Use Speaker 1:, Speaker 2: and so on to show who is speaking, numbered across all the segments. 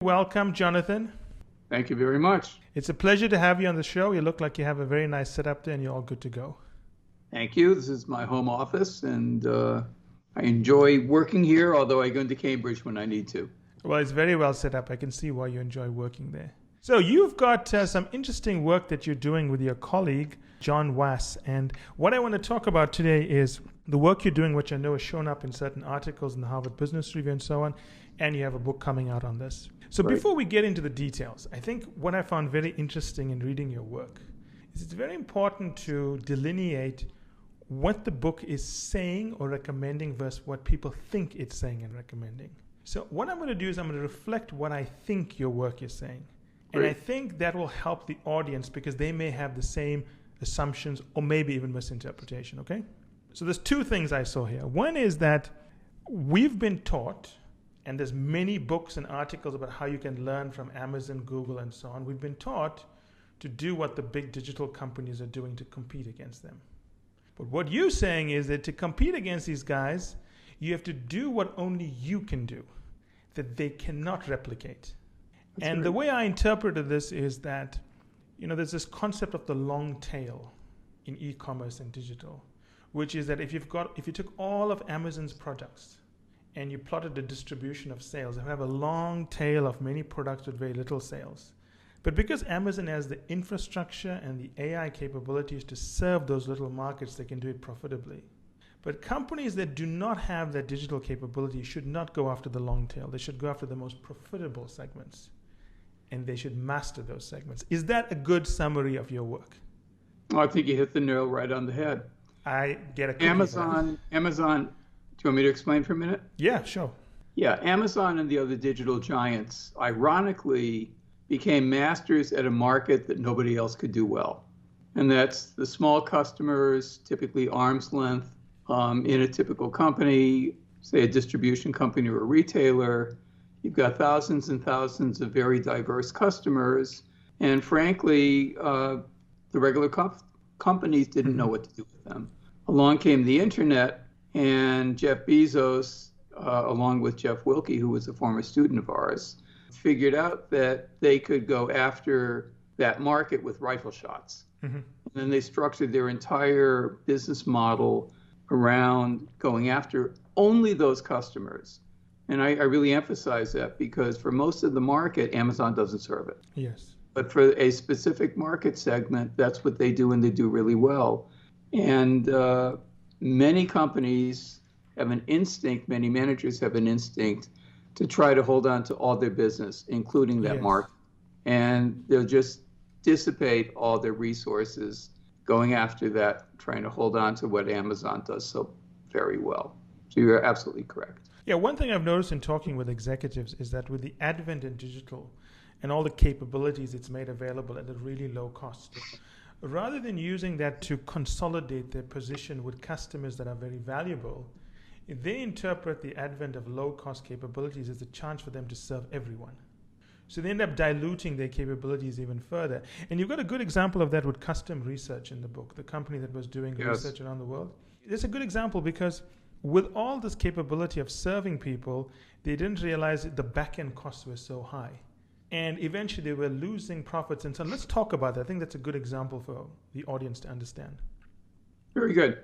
Speaker 1: Welcome, Jonathan.
Speaker 2: Thank you very much.
Speaker 1: It's a pleasure to have you on the show. You look like you have a very nice setup there and you're all good to go.
Speaker 2: Thank you. This is my home office, and I enjoy working here, although I go into Cambridge when I need to.
Speaker 1: Well, it's very well set up. I can see why you enjoy working there. So you've got some interesting work that you're doing with your colleague, John Wass. And what I want to talk about today is the work you're doing, which I know has shown up in certain articles in the Harvard Business Review and so on. And you have a book coming out on this. So
Speaker 2: Right.
Speaker 1: Before we get into the details, I think what I found very interesting in reading your work is it's very important to delineate what the book is saying or recommending versus what people think it's saying and recommending. So what I'm going to do is I'm going to reflect what I think your work is saying. And I think that will help the audience because they may have the same assumptions or maybe even misinterpretation, okay? So there's two things I saw here. One is that we've been taught, and there's many books and articles about how you can learn from Amazon, Google, and so on. We've been taught to do what the big digital companies are doing to compete against them. But what you're saying is that to compete against these guys, you have to do what only you can do, that they cannot replicate. And the way I interpreted this is that, there's this concept of the long tail in e-commerce and digital, which is that if you took all of Amazon's products and you plotted the distribution of sales, you have a long tail of many products with very little sales. But because Amazon has the infrastructure and the AI capabilities to serve those little markets, they can do it profitably. But companies that do not have that digital capability should not go after the long tail. They should go after the most profitable segments. And they should master those segments. Is that a good summary of your work?
Speaker 2: Well, I think you hit the nail right on the head.
Speaker 1: I get a cookie
Speaker 2: Amazon, do you want me to explain for a minute?
Speaker 1: Yeah, sure.
Speaker 2: Yeah, Amazon and the other digital giants, ironically, became masters at a market that nobody else could do well. And that's the small customers, typically arm's length, in a typical company, say a distribution company or a retailer. You've got thousands and thousands of very diverse customers. And frankly, the regular companies didn't know what to do with them. Along came the internet, and Jeff Bezos, along with Jeff Wilke, who was a former student of ours, figured out that they could go after that market with rifle shots. Mm-hmm. And then they structured their entire business model around going after only those customers. And I really emphasize that because for most of the market, Amazon doesn't serve it.
Speaker 1: Yes.
Speaker 2: But for a specific market segment, that's what they do, and they do really well. And many companies have an instinct, many managers have an instinct to try to hold on to all their business, including that market. And they'll just dissipate all their resources going after that, trying to hold on to what Amazon does so very well. So you're absolutely correct.
Speaker 1: Yeah, one thing I've noticed in talking with executives is that with the advent in digital and all the capabilities it's made available at a really low cost, rather than using that to consolidate their position with customers that are very valuable, they interpret the advent of low-cost capabilities as a chance for them to serve everyone. So they end up diluting their capabilities even further. And you've got a good example of that with Custom Research in the book, the company that was doing research around the world. It's a good example because with all this capability of serving people, they didn't realize that the back-end costs were so high. And eventually they were losing profits. And so let's talk about that. I think that's a good example for the audience to understand.
Speaker 2: Very good.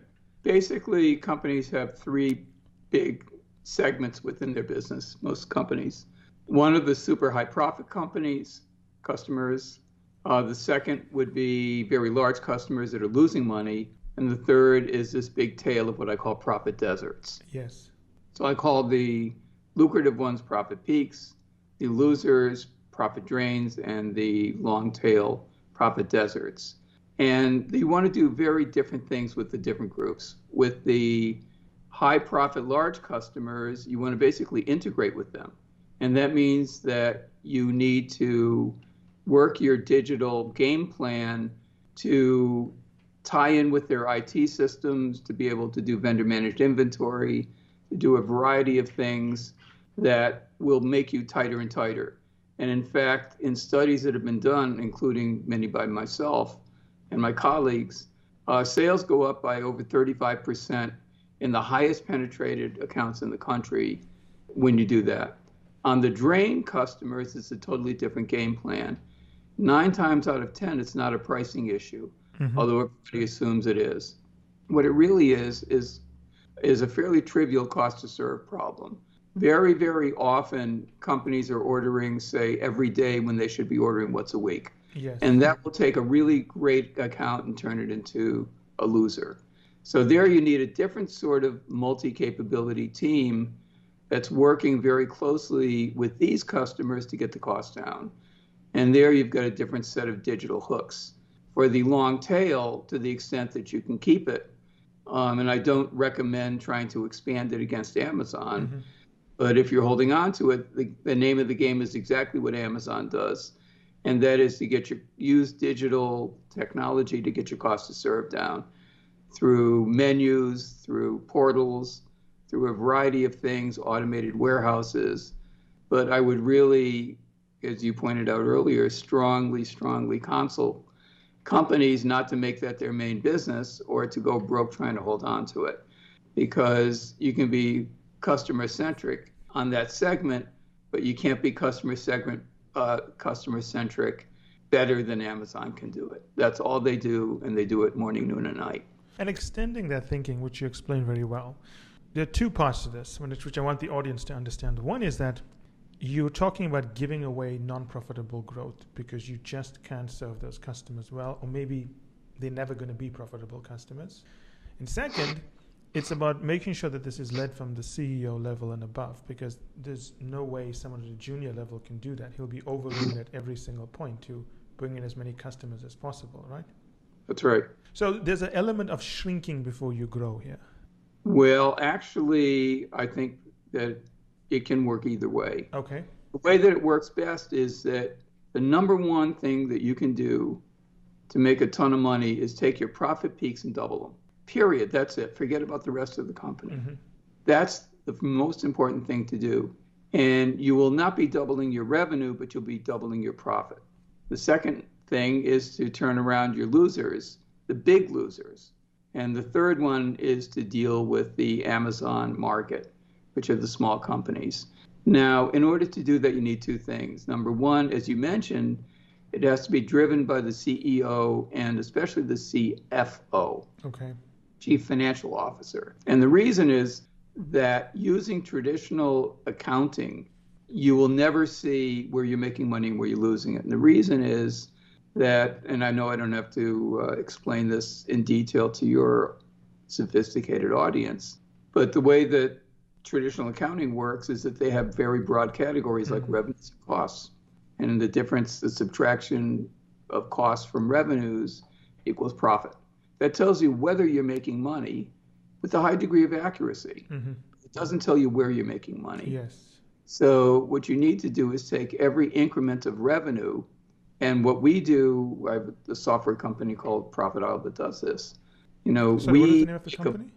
Speaker 2: Basically, companies have three big segments within their business, most companies. One of the super high profit customers. The second would be very large customers that are losing money. And the third is this big tail of what I call profit deserts.
Speaker 1: Yes. So
Speaker 2: I call the lucrative ones profit peaks, the losers profit drains, and the long tail profit deserts. And you want to do very different things with the different groups. With the high profit large customers, you want to basically integrate with them. And that means that you need to work your digital game plan to tie in with their IT systems, to be able to do vendor managed inventory, to do a variety of things that will make you tighter and tighter. And in fact, in studies that have been done, including many by myself and my colleagues, sales go up by over 35% in the highest penetrated accounts in the country when you do that. On the drain customers, it's a totally different game plan. 9 times out of 10, it's not a pricing issue, although everybody assumes it is. What it really is a fairly trivial cost to serve problem. Very, very often, companies are ordering, say, every day when they should be ordering once a week.
Speaker 1: Yes.
Speaker 2: And that will take a really great account and turn it into a loser. So there you need a different sort of multi-capability team that's working very closely with these customers to get the cost down. And there you've got a different set of digital hooks. For the long tail, to the extent that you can keep it, and I don't recommend trying to expand it against Amazon, but if you're holding on to it, the name of the game is exactly what Amazon does, and that is to use digital technology to get your cost to serve down through menus, through portals, through a variety of things, automated warehouses. But I would really, as you pointed out earlier, strongly counsel companies not to make that their main business or to go broke trying to hold on to it, because you can be customer centric on that segment, but you can't be customer centric better than Amazon can do it. That's all they do, and they do it morning, noon, and night.
Speaker 1: And extending that thinking, which you explained very well, there are two parts to this, which I want the audience to understand. One is that you're talking about giving away non-profitable growth because you just can't serve those customers well, or maybe they're never going to be profitable customers. And second, it's about making sure that this is led from the CEO level and above, because there's no way someone at a junior level can do that. He'll be overridden at every single point to bring in as many customers as possible, right?
Speaker 2: That's right.
Speaker 1: So there's an element of shrinking before you grow here.
Speaker 2: Well, actually, I think that it can work either way.
Speaker 1: Okay.
Speaker 2: The way that it works best is that the number one thing that you can do to make a ton of money is take your profit peaks and double them. Period. That's it. Forget about the rest of the company. That's the most important thing to do. And you will not be doubling your revenue, but you'll be doubling your profit. The second thing is to turn around your losers, the big losers. And the third one is to deal with the Amazon market, which are the small companies. Now, in order to do that, you need two things. Number one, as you mentioned, it has to be driven by the CEO and especially the CFO, Chief Financial Officer. And the reason is that using traditional accounting, you will never see where you're making money and where you're losing it. And the reason is that, and I know I don't have to explain this in detail to your sophisticated audience, but the way that traditional accounting works is that they have very broad categories like revenues and costs. And the difference, the subtraction of costs from revenues equals profit. That tells you whether you're making money with a high degree of accuracy. It doesn't tell you where you're making money.
Speaker 1: Yes.
Speaker 2: So what you need to do is take every increment of revenue. And what we do, I have a software company called Profit Isle that does this.
Speaker 1: So what is the name of the company?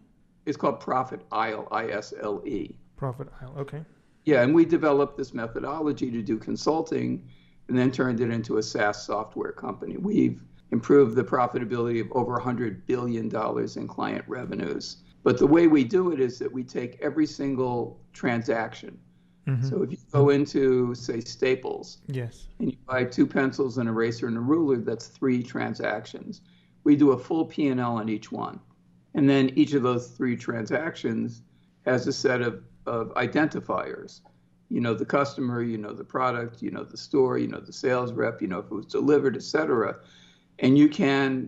Speaker 2: It's called Profit Isle, ISLE.
Speaker 1: Profit Isle, okay.
Speaker 2: Yeah, and we developed this methodology to do consulting and then turned it into a SaaS software company. We've improved the profitability of over $100 billion in client revenues. But the way we do it is that we take every single transaction. So if you go into, say, Staples, and you buy 2 pencils, an eraser, and a ruler, that's 3 transactions. We do a full P&L on each one. And then each of those 3 transactions has a set of identifiers. You know the customer, you know the product, you know the store, you know the sales rep, you know if it was delivered, et cetera. And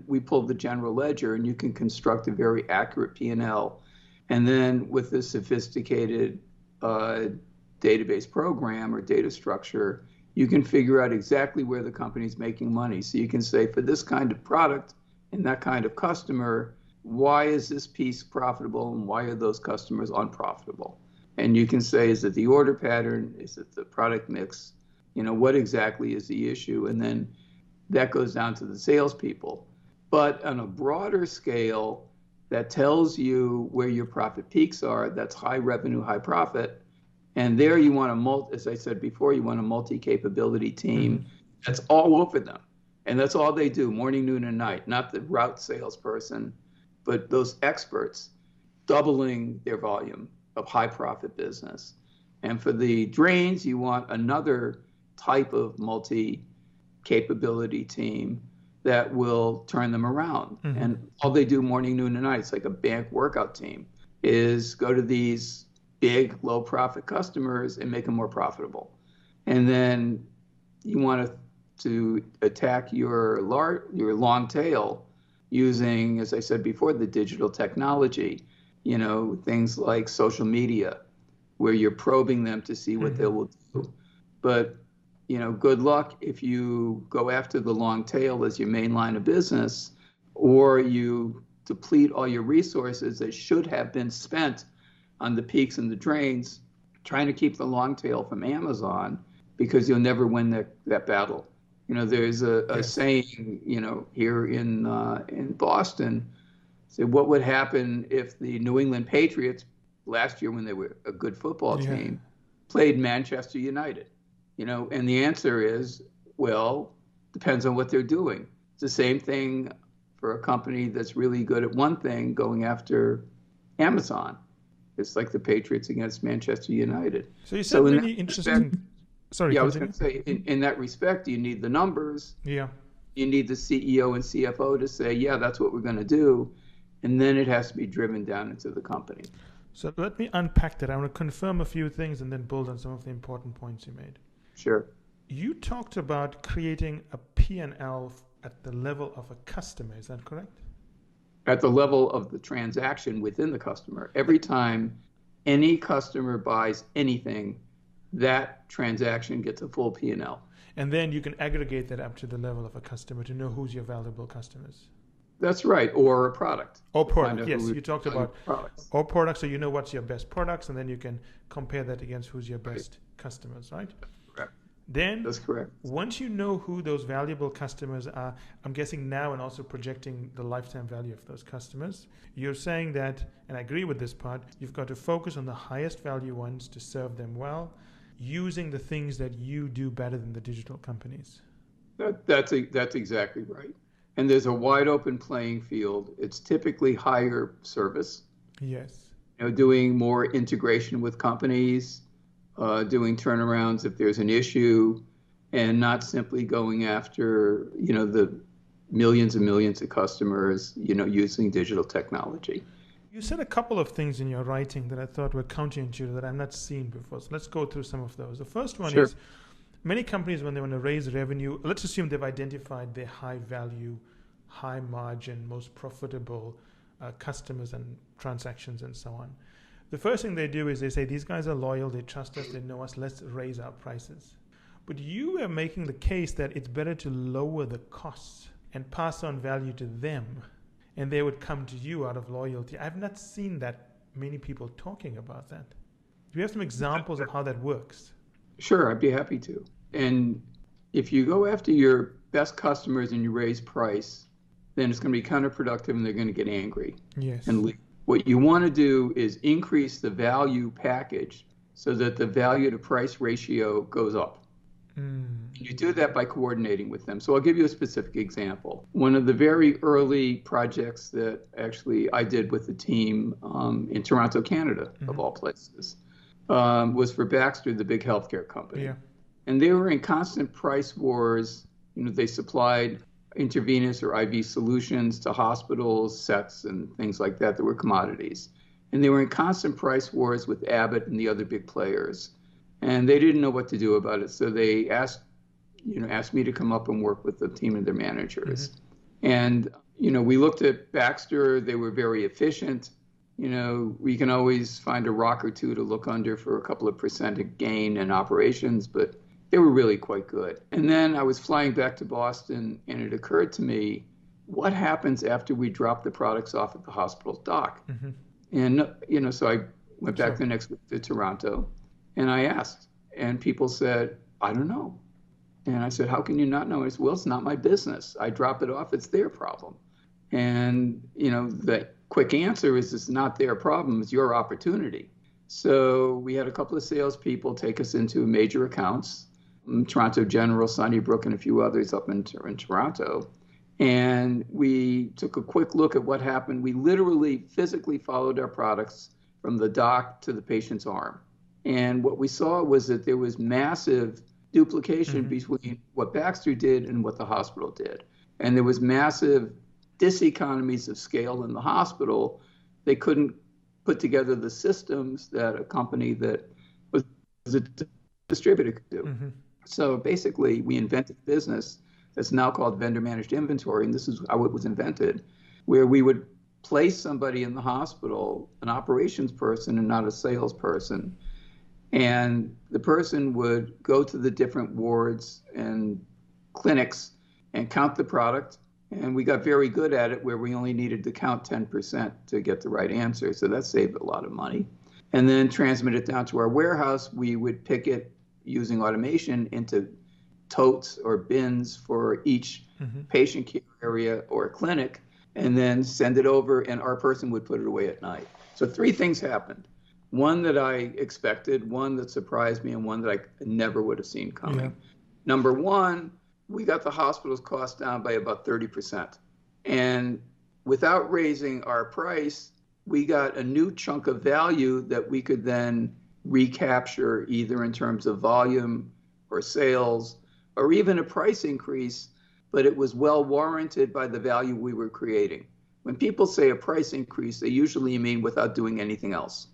Speaker 2: we pull the general ledger, and you can construct a very accurate P&L. And then with this sophisticated database program or data structure, you can figure out exactly where the company's making money. So you can say, for this kind of product and that kind of customer, why is this piece profitable and why are those customers unprofitable? And you can say, is it the order pattern? Is it the product mix? You know, what exactly is the issue? And then that goes down to the salespeople. But on a broader scale, that tells you where your profit peaks are. That's high revenue, high profit. And there you want as I said before, you want a multi-capability team that's all over them. And that's all they do, morning, noon, and night, not the route salesperson, but those experts doubling their volume of high profit business. And for the drains, you want another type of multi-capability team that will turn them around.
Speaker 1: Mm-hmm.
Speaker 2: And all they do morning, noon, and night, it's like a bank workout team, is go to these big, low-profit customers and make them more profitable. And then you want to attack your long tail using, as I said before, the digital technology, things like social media, where you're probing them to see what they will do. But, good luck if you go after the long tail as your main line of business, or you deplete all your resources that should have been spent on the peaks and the drains, trying to keep the long tail from Amazon, because you'll never win that battle. There's a saying, here in Boston, say, what would happen if the New England Patriots last year, when they were a good football team, played Manchester United? And the answer is, well, depends on what they're doing. It's the same thing for a company that's really good at one thing going after Amazon. It's like the Patriots against Manchester United.
Speaker 1: So you said really interesting. Sorry,
Speaker 2: I was going to say, in that respect, you need the numbers.
Speaker 1: Yeah.
Speaker 2: You need the CEO and CFO to say, yeah, that's what we're going to do. And then it has to be driven down into the company.
Speaker 1: So let me unpack that. I want to confirm a few things and then build on some of the important points you made.
Speaker 2: Sure.
Speaker 1: You talked about creating a P&L at the level of a customer. Is that correct?
Speaker 2: At the level of the transaction within the customer. Every time any customer buys anything, that transaction gets a full P&L.
Speaker 1: And then you can aggregate that up to the level of a customer to know who's your valuable customers.
Speaker 2: That's right, or a product.
Speaker 1: Or product, yes. You talked about
Speaker 2: products.
Speaker 1: Or products, so you know what's your best products, and then you can compare that against who's your best customers, right?
Speaker 2: Correct.
Speaker 1: Then,
Speaker 2: that's correct.
Speaker 1: Once you know who those valuable customers are, I'm guessing now, and also projecting the lifetime value of those customers, you're saying that, and I agree with this part, you've got to focus on the highest value ones to serve them well, using the things that you do better than the digital companies.
Speaker 2: That's exactly right. And there's a wide open playing field. It's typically higher service.
Speaker 1: Yes.
Speaker 2: Doing more integration with companies, doing turnarounds if there's an issue, and not simply going after, the millions and millions of customers, using digital technology.
Speaker 1: You said a couple of things in your writing that I thought were counterintuitive that I've not seen before. So let's go through some of those. The first one is many companies, when they want to raise revenue, let's assume they've identified their high value, high margin, most profitable customers and transactions and so on. The first thing they do is they say, these guys are loyal, they trust us, they know us, let's raise our prices. But you are making the case that it's better to lower the costs and pass on value to them, and they would come to you out of loyalty. I've not seen that many people talking about that. Do you have some examples of how that works?
Speaker 2: Sure, I'd be happy to. And if you go after your best customers and you raise price, then it's going to be counterproductive and they're going to get angry.
Speaker 1: Yes.
Speaker 2: And leave. What you want to do is increase the value package so that the value to price ratio goes up. You do that by coordinating with them. So I'll give you a specific example. One of the very early projects that actually I did with the team in Toronto, Canada, of all places, was for Baxter, the big healthcare company.
Speaker 1: Yeah.
Speaker 2: And they were in constant price wars. They supplied intravenous or IV solutions to hospitals, sets, and things like that were commodities. And they were in constant price wars with Abbott and the other big players. And they didn't know what to do about it. So they asked me to come up and work with the team and their managers. And, we looked at Baxter. They were very efficient. We can always find a rock or two to look under for a couple of % gain in operations, but they were really quite good. And then I was flying back to Boston, and it occurred to me, what happens after we drop the products off at the hospital's dock? And, so I went back the next week to Toronto, and I asked, and people said, I don't know. And I said, how can you not know? I said, well, it's not my business. I drop it off. It's their problem. And, the quick answer is it's not their problem. It's your opportunity. So we had a couple of salespeople take us into major accounts, Toronto General, Sunnybrook, and a few others up in Toronto. And we took a quick look at what happened. We literally physically followed our products from the dock to the patient's arm. And what we saw was that there was massive duplication between what Baxter did and what the hospital did. And there was massive diseconomies of scale in the hospital. They couldn't put together the systems that a company that was a distributor could do. So basically, we invented a business that's now called vendor managed inventory, and this is how it was invented, where we would place somebody in the hospital, an operations person and not a salesperson, and the person would go to the different wards and clinics and count the product. And we got very good at it, where we only needed to count 10% to get the right answer. So that saved a lot of money. And then transmit it down to our warehouse. We would pick it using automation into totes or bins for each patient care area or clinic, and then send it over, and our person would put it away at night. So 3 things happened. One that I expected, one that surprised me, and one that I never would have seen coming. Number 1, we got the hospital's cost down by about 30%. And without raising our price, we got a new chunk of value that we could then recapture, either in terms of volume or sales or even a price increase, but it was well warranted by the value we were creating. When people say a price increase, they usually mean without doing anything else.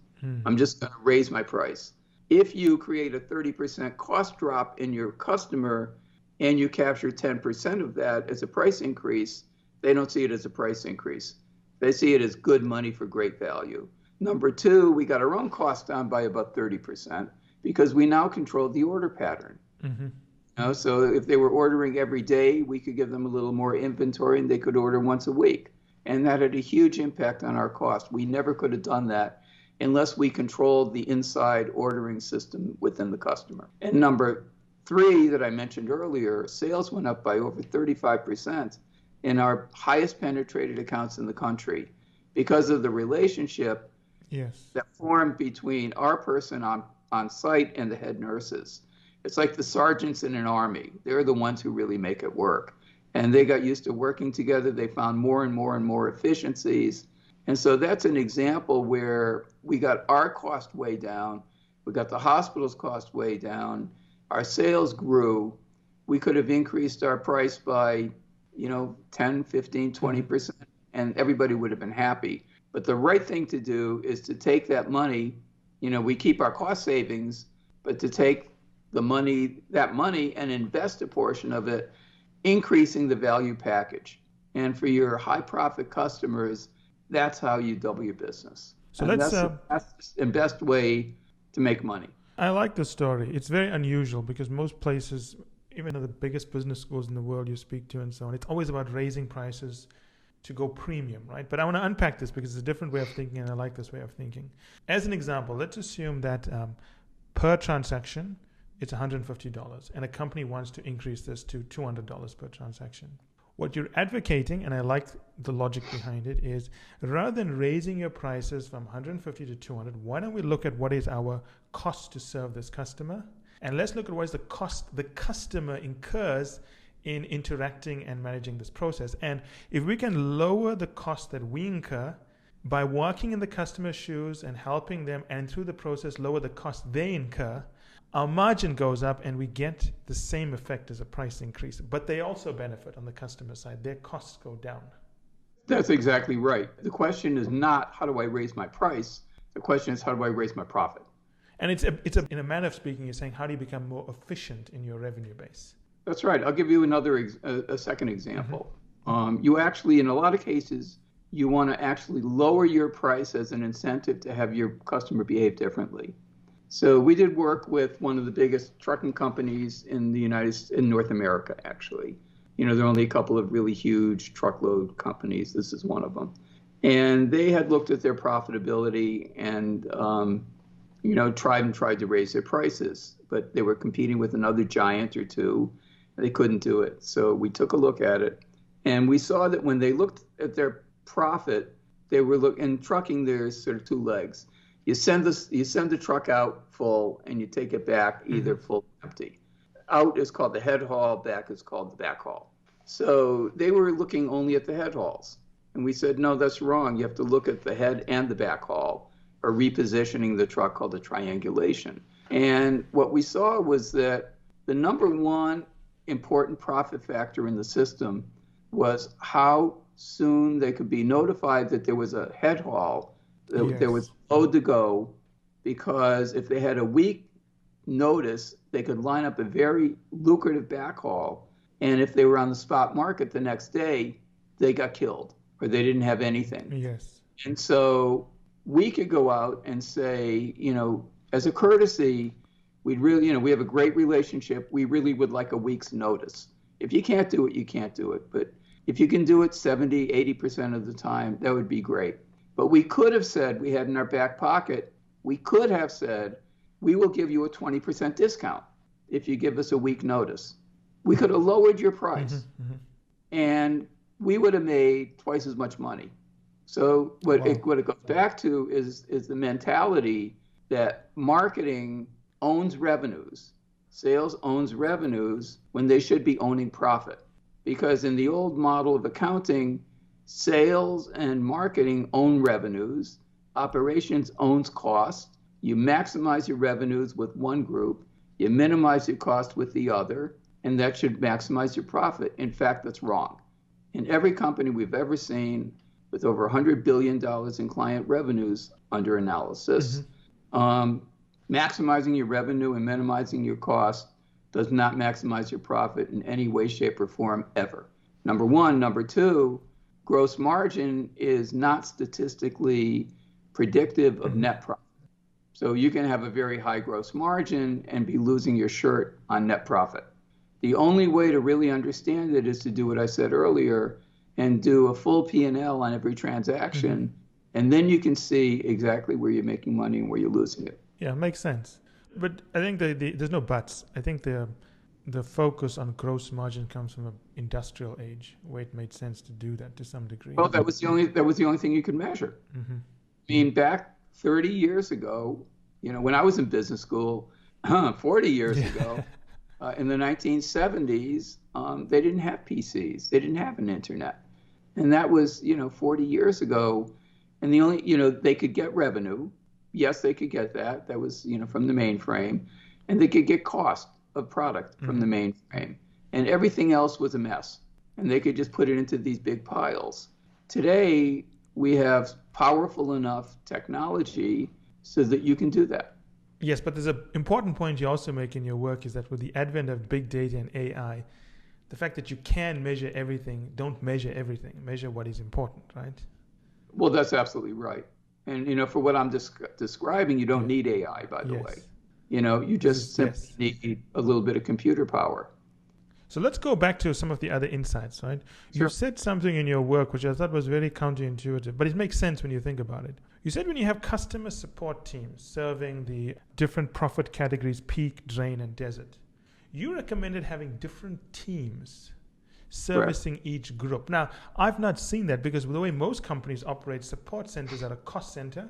Speaker 2: I'm just going to raise my price. If you create a 30% cost drop in your customer and you capture 10% of that as a price increase, they don't see it as a price increase. They see it as good money for great value. Number 2, we got our own cost down by about 30% because we now control the order pattern. So if they were ordering every day, we could give them a little more inventory and they could order once a week. And that had a huge impact on our cost. We never could have done that unless we controlled the inside ordering system within the customer. And number 3 that I mentioned earlier, sales went up by over 35% in our highest penetrated accounts in the country because of the relationship that formed between our person on site and the head nurses. It's like the sergeants in an army. They're the ones who really make it work. And they got used to working together. They found more and more and more efficiencies. And so that's an example where we got our cost way down. We got the hospital's cost way down. Our sales grew. We could have increased our price by, 10, 15, 20%, and everybody would have been happy. But the right thing to do is to take that money, we keep our cost savings, but to take that money and invest a portion of it, increasing the value package. And for your high profit customers, that's how you double your business. So that's the best way to make money.
Speaker 1: I like the story. It's very unusual because most places, even the biggest business schools in the world you speak to and so on, it's always about raising prices to go premium, right? But I want to unpack this because it's a different way of thinking, and I like this way of thinking. As an example, let's assume that per transaction, it's $150, and a company wants to increase this to $200 per transaction. What you're advocating, and I like the logic behind it, is rather than raising your prices from 150 to 200, why don't we look at what is our cost to serve this customer? And let's look at what is the cost the customer incurs in interacting and managing this process. And if we can lower the cost that we incur by walking in the customer's shoes and helping them, and through the process lower the cost they incur, our margin goes up and we get the same effect as a price increase. But they also benefit on the customer side. Their costs go down.
Speaker 2: That's exactly right. The question is not how do I raise my price? The question is how do I raise my profit?
Speaker 1: And it's in a manner of speaking, you're saying how do you become more efficient in your revenue base?
Speaker 2: That's right. I'll give you a second example. You actually, in a lot of cases, you want to actually lower your price as an incentive to have your customer behave differently. So we did work with one of the biggest trucking companies in North America, actually. There are only a couple of really huge truckload companies. This is one of them. And they had looked at their profitability and, tried to raise their prices, but they were competing with another giant or two. They couldn't do it. So we took a look at it, and we saw that when they looked at their profit, they were in trucking, there's sort of 2 legs. You send the truck out full and you take it back either full or empty. Out is called the head haul, back is called the back haul. So they were looking only at the head hauls. And we said, no, that's wrong. You have to look at the head and the back haul. or repositioning the truck called the triangulation. And what we saw was that the number one important profit factor in the system was how soon they could be notified that there was a head haul, that there was load to go, because if they had a week notice, they could line up a very lucrative backhaul. And if they were on the spot market the next day, they got killed or they didn't have anything.
Speaker 1: Yes.
Speaker 2: And so we could go out and say, as a courtesy, we'd really, we have a great relationship. We really would like a week's notice. If you can't do it, you can't do it. But if you can do it 70, 80% of the time, that would be great. But we could have said, we had in our back pocket, we could have said, we will give you a 20% discount if you give us a week notice. We could have lowered your price and we would have made twice as much money. So what it goes back to is the mentality that marketing owns revenues, sales owns revenues when they should be owning profit. Because in the old model of accounting, sales and marketing own revenues, operations owns cost. You maximize your revenues with one group, you minimize your cost with the other, and that should maximize your profit. In fact, that's wrong. In every company we've ever seen with over $100 billion in client revenues under analysis, maximizing your revenue and minimizing your cost does not maximize your profit in any way, shape, or form ever. Number one. Number two, gross margin is not statistically predictive of net profit. So you can have a very high gross margin and be losing your shirt on net profit. The only way to really understand it is to do what I said earlier and do a full P&L on every transaction, and then you can see exactly where you're making money and where you're losing it.
Speaker 1: Yeah, it makes sense. But I think there's no buts. I think the focus on gross margin comes from an industrial age where it made sense to do that to some degree.
Speaker 2: Well, that was the only thing you could measure. I mean, back 30 years ago, when I was in business school, 40 years ago, in the 1970s, they didn't have PCs. They didn't have an internet. And that was, 40 years ago. And the only, they could get revenue. Yes, they could get that. That was, from the mainframe. And they could get cost of product from the mainframe. And everything else was a mess. And they could just put it into these big piles. Today, we have powerful enough technology so that you can do that.
Speaker 1: Yes, but there's an important point you also make in your work is that with the advent of big data and AI, the fact that you can measure everything, don't measure everything, measure what is important, right?
Speaker 2: Well, that's absolutely right. And, for what I'm describing, you don't need AI, by the way. You just simply need a little bit of computer power.
Speaker 1: So let's go back to some of the other insights, right? Sure. You said something in your work which I thought was very counterintuitive, but it makes sense when you think about it. You said when you have customer support teams serving the different profit categories, peak, drain, and desert, you recommended having different teams servicing each group. Now, I've not seen that because the way most companies operate, support centers are a cost center,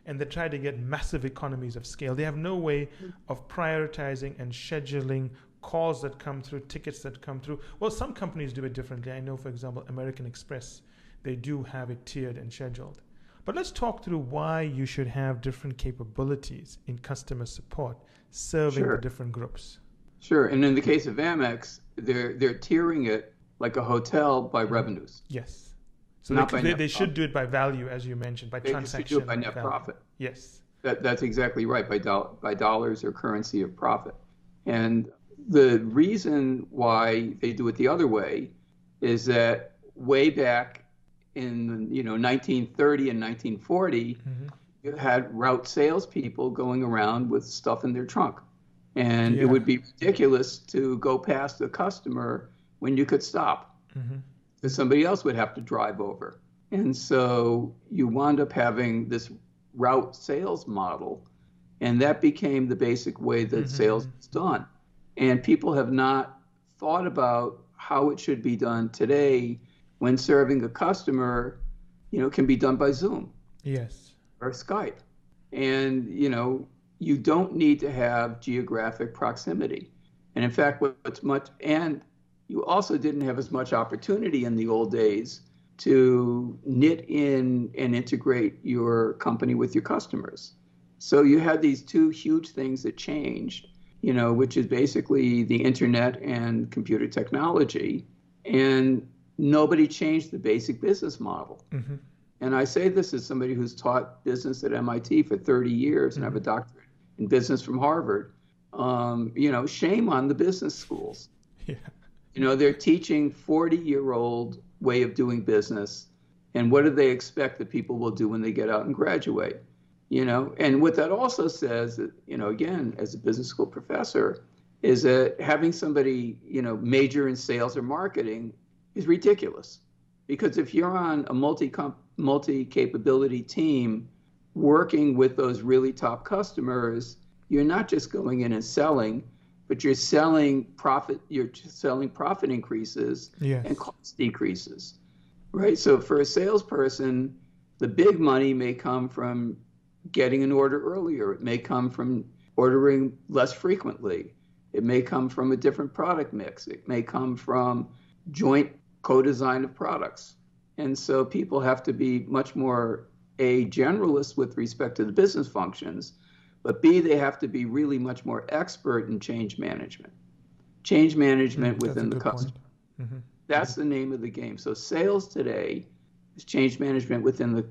Speaker 1: and they try to get massive economies of scale. They have no way of prioritizing and scheduling calls that come through, tickets that come through. Well, some companies do it differently. I know, for example, American Express, they do have it tiered and scheduled. But let's talk through why you should have different capabilities in customer support serving the different groups.
Speaker 2: Sure. And in the case of Amex, they're tiering it like a hotel by revenues.
Speaker 1: Yes. So they should do it by value, as you mentioned, by transaction. They should do it by
Speaker 2: net profit.
Speaker 1: Yes.
Speaker 2: That's exactly right, by dollars or currency of profit. And the reason why they do it the other way is that way back in 1930 and 1940, you had route salespeople going around with stuff in their trunk. And it would be ridiculous to go past a customer when you could stop. Because somebody else would have to drive over. And so you wound up having this route sales model, and that became the basic way that sales is done. And people have not thought about how it should be done today when serving a customer, can be done by Zoom.
Speaker 1: Yes.
Speaker 2: Or Skype. And, you don't need to have geographic proximity. And in fact, and you also didn't have as much opportunity in the old days to knit in and integrate your company with your customers. So you had these two huge things that changed, which is basically the internet and computer technology. And nobody changed the basic business model. Mm-hmm. And I say this as somebody who's taught business at MIT for 30 years and I have a doctorate in business from Harvard. Shame on the business schools. Yeah. They're teaching 40-year-old way of doing business. And what do they expect that people will do when they get out and graduate? And what that also says, again, as a business school professor, is that having somebody, major in sales or marketing is ridiculous. Because if you're on a multi-capability team working with those really top customers, you're not just going in and selling, but you're selling profit increases and cost decreases, right? So for a salesperson, the big money may come from getting an order earlier. It may come from ordering less frequently. It may come from a different product mix. It may come from joint co-design of products. And so people have to be much more A, generalists with respect to the business functions, but B, they have to be really much more expert in change management. Change management within the customer. Mm-hmm. That's the name of the game. So sales today is change management within the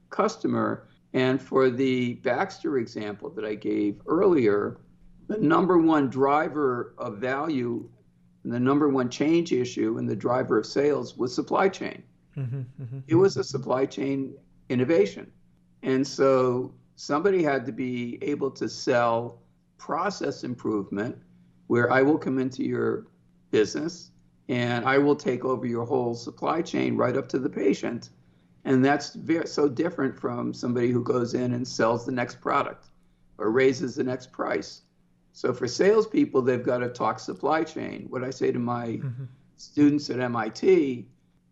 Speaker 2: customer. And for the Baxter example that I gave earlier, the number one driver of value and the number one change issue and the driver of sales was supply chain. Mm-hmm, mm-hmm. It was a supply chain innovation. And so somebody had to be able to sell process improvement where I will come into your business and I will take over your whole supply chain right up to the patient. And that's so different from somebody who goes in and sells the next product or raises the next price. So for salespeople, they've got to talk supply chain. What I say to my students at MIT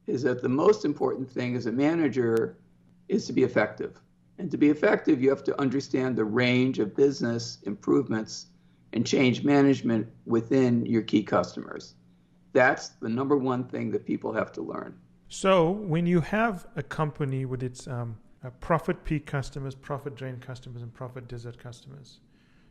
Speaker 2: is that the most important thing as a manager is to be effective. And to be effective, you have to understand the range of business improvements and change management within your key customers. That's the number one thing that people have to learn.
Speaker 1: So when you have a company with its profit peak customers, profit drain customers, and profit desert customers,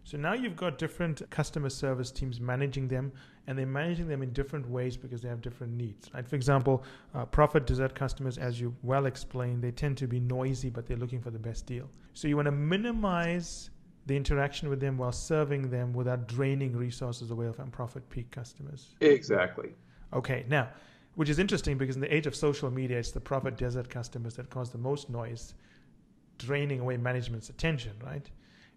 Speaker 1: so now you've got different customer service teams managing them, and they're managing them in different ways because they have different needs. Right? For example, profit desert customers, as you well explained, they tend to be noisy, but they're looking for the best deal. So you want to minimize the interaction with them while serving them without draining resources away from profit peak customers.
Speaker 2: Exactly.
Speaker 1: Okay, now, which is interesting because in the age of social media, it's the profit desert customers that cause the most noise, draining away management's attention, right?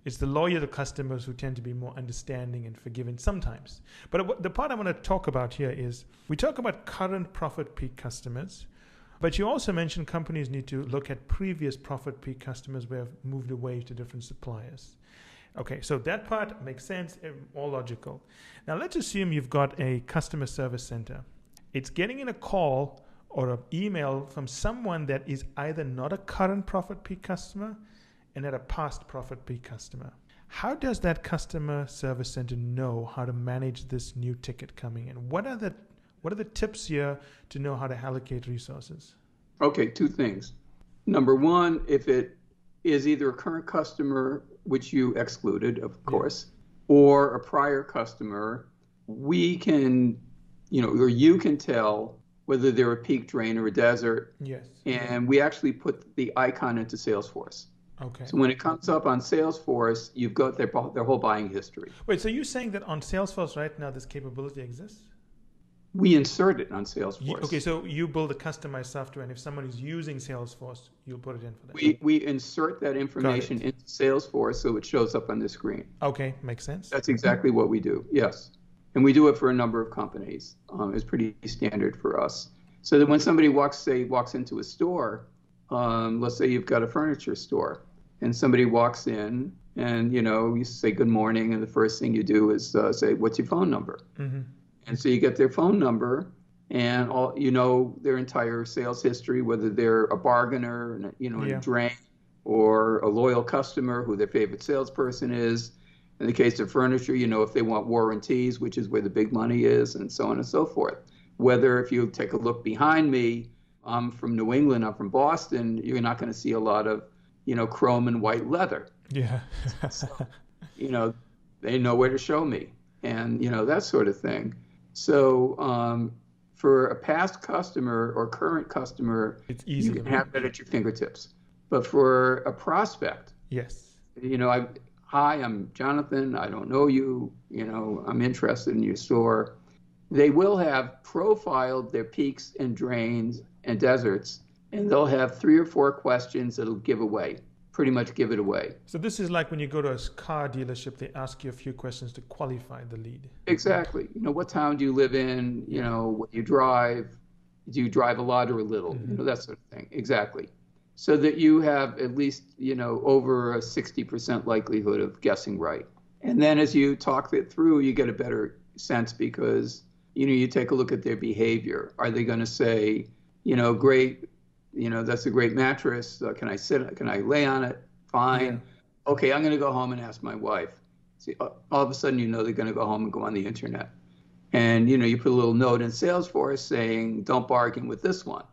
Speaker 1: It's the loyal customers who tend to be more understanding and forgiving sometimes. But the part I want to talk about here is we talk about current profit peak customers, but you also mentioned companies need to look at previous profit peak customers who have moved away to different suppliers. Okay, so that part makes sense, all logical. Now let's assume you've got a customer service center. It's getting in a call or an email from someone that is either not a current profit peak customer and at a past profit peak customer. How does that customer service center know how to manage this new ticket coming in? What are the tips here to know how to allocate resources?
Speaker 2: Okay, two things. Number one, if it is either a current customer, which you excluded, of course, or a prior customer, we can, or you can tell whether they're a peak drain or a desert.
Speaker 1: Yes.
Speaker 2: And we actually put the icon into Salesforce.
Speaker 1: Okay.
Speaker 2: So when it comes up on Salesforce, you've got their whole buying history.
Speaker 1: Wait, so you're saying that on Salesforce right now this capability exists?
Speaker 2: We insert it on Salesforce.
Speaker 1: Okay, so you build a customized software, and if someone is using Salesforce, you'll put it in for them.
Speaker 2: We insert that information into Salesforce so it shows up on the screen.
Speaker 1: Okay, makes sense.
Speaker 2: That's exactly what we do, yes. And we do it for a number of companies. It's pretty standard for us. So that when somebody walks into a store, let's say you've got a furniture store, and somebody walks in and, you say good morning, and the first thing you do is say, what's your phone number? Mm-hmm. And so you get their phone number and their entire sales history, whether they're a bargainer and a drain or a loyal customer who their favorite salesperson is. In the case of furniture, if they want warranties, which is where the big money is, and so on and so forth. Whether if you take a look behind me, I'm from New England, I'm from Boston, you're not going to see a lot of, chrome and white leather.
Speaker 1: Yeah.
Speaker 2: So, they know where to show me and, that sort of thing. So for a past customer or current customer,
Speaker 1: It's easy.
Speaker 2: you can have that at your fingertips. But for a prospect,
Speaker 1: Yes.
Speaker 2: Hi, I'm Jonathan. I don't know you. I'm interested in your store. They will have profiled their peaks and drains and deserts, and they'll have 3 or 4 questions that'll pretty much give it away.
Speaker 1: So this is like when you go to a car dealership, they ask you a few questions to qualify the lead.
Speaker 2: Exactly. What town do you live in? What do you drive? Do you drive a lot or a little?
Speaker 1: Mm-hmm.
Speaker 2: That sort of thing. Exactly. So that you have at least, over a 60% likelihood of guessing right. And then as you talk it through, you get a better sense because, you take a look at their behavior. Are they going to say, great, that's a great mattress. Can I lay on it? Fine. Yeah. Okay, I'm going to go home and ask my wife. See, all of a sudden, they're going to go home and go on the internet. And, you put a little note in Salesforce saying, don't bargain with this one.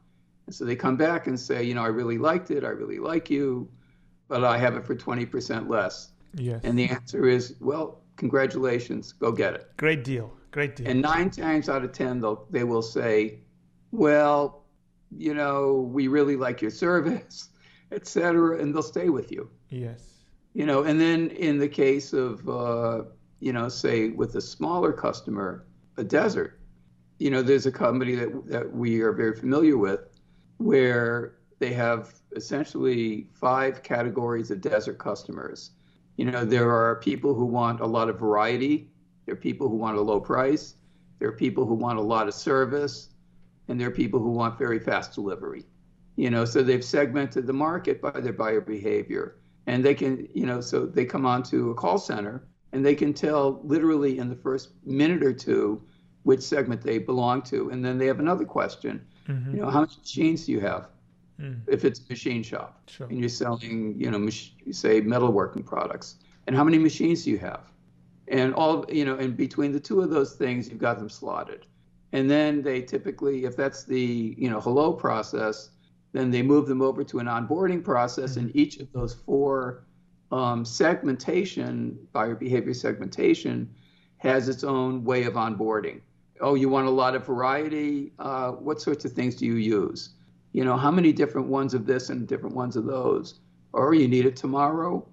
Speaker 2: And so they come back and say, I really liked it. I really like you, but I have it for 20% less.
Speaker 1: Yes.
Speaker 2: And the answer is, well, congratulations, go get it.
Speaker 1: Great deal. Great deal.
Speaker 2: And 9 times out of 10, they will say, well, we really like your service, et cetera, and they'll stay with you.
Speaker 1: Yes.
Speaker 2: And then in the case of, say with a smaller customer, a desert, there's a company that we are very familiar with where they have essentially 5 categories of desert customers. There are people who want a lot of variety. There are people who want a low price. There are people who want a lot of service. And there are people who want very fast delivery. So they've segmented the market by their buyer behavior. And they can, so they come onto a call center and they can tell literally in the first minute or 2 which segment they belong to. And then they have another question.
Speaker 1: Mm-hmm.
Speaker 2: How many machines do you have? If it's a machine shop,
Speaker 1: sure.
Speaker 2: And you're selling, say metalworking products, and how many machines do you have? And all, and between the 2 of those things, you've got them slotted. And then they typically, if that's the, hello process, then they move them over to an onboarding process, mm-hmm. And each of those 4 segmentation, buyer behavior segmentation, has its own way of onboarding. Oh, you want a lot of variety? What sorts of things do you use? How many different ones of this and different ones of those? Or you need it tomorrow?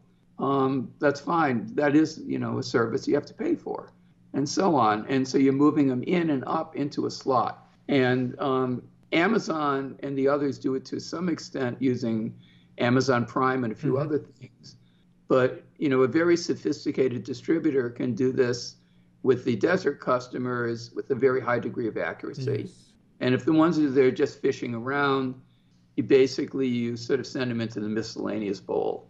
Speaker 2: That's fine. That is, a service you have to pay for, and so on. And so you're moving them in and up into a slot. And Amazon and the others do it to some extent using Amazon Prime and a few mm-hmm. other things. But, a very sophisticated distributor can do this with the desert customers with a very high degree of accuracy. Yes. And if the ones that are just fishing around, you sort of send them into the miscellaneous bowl.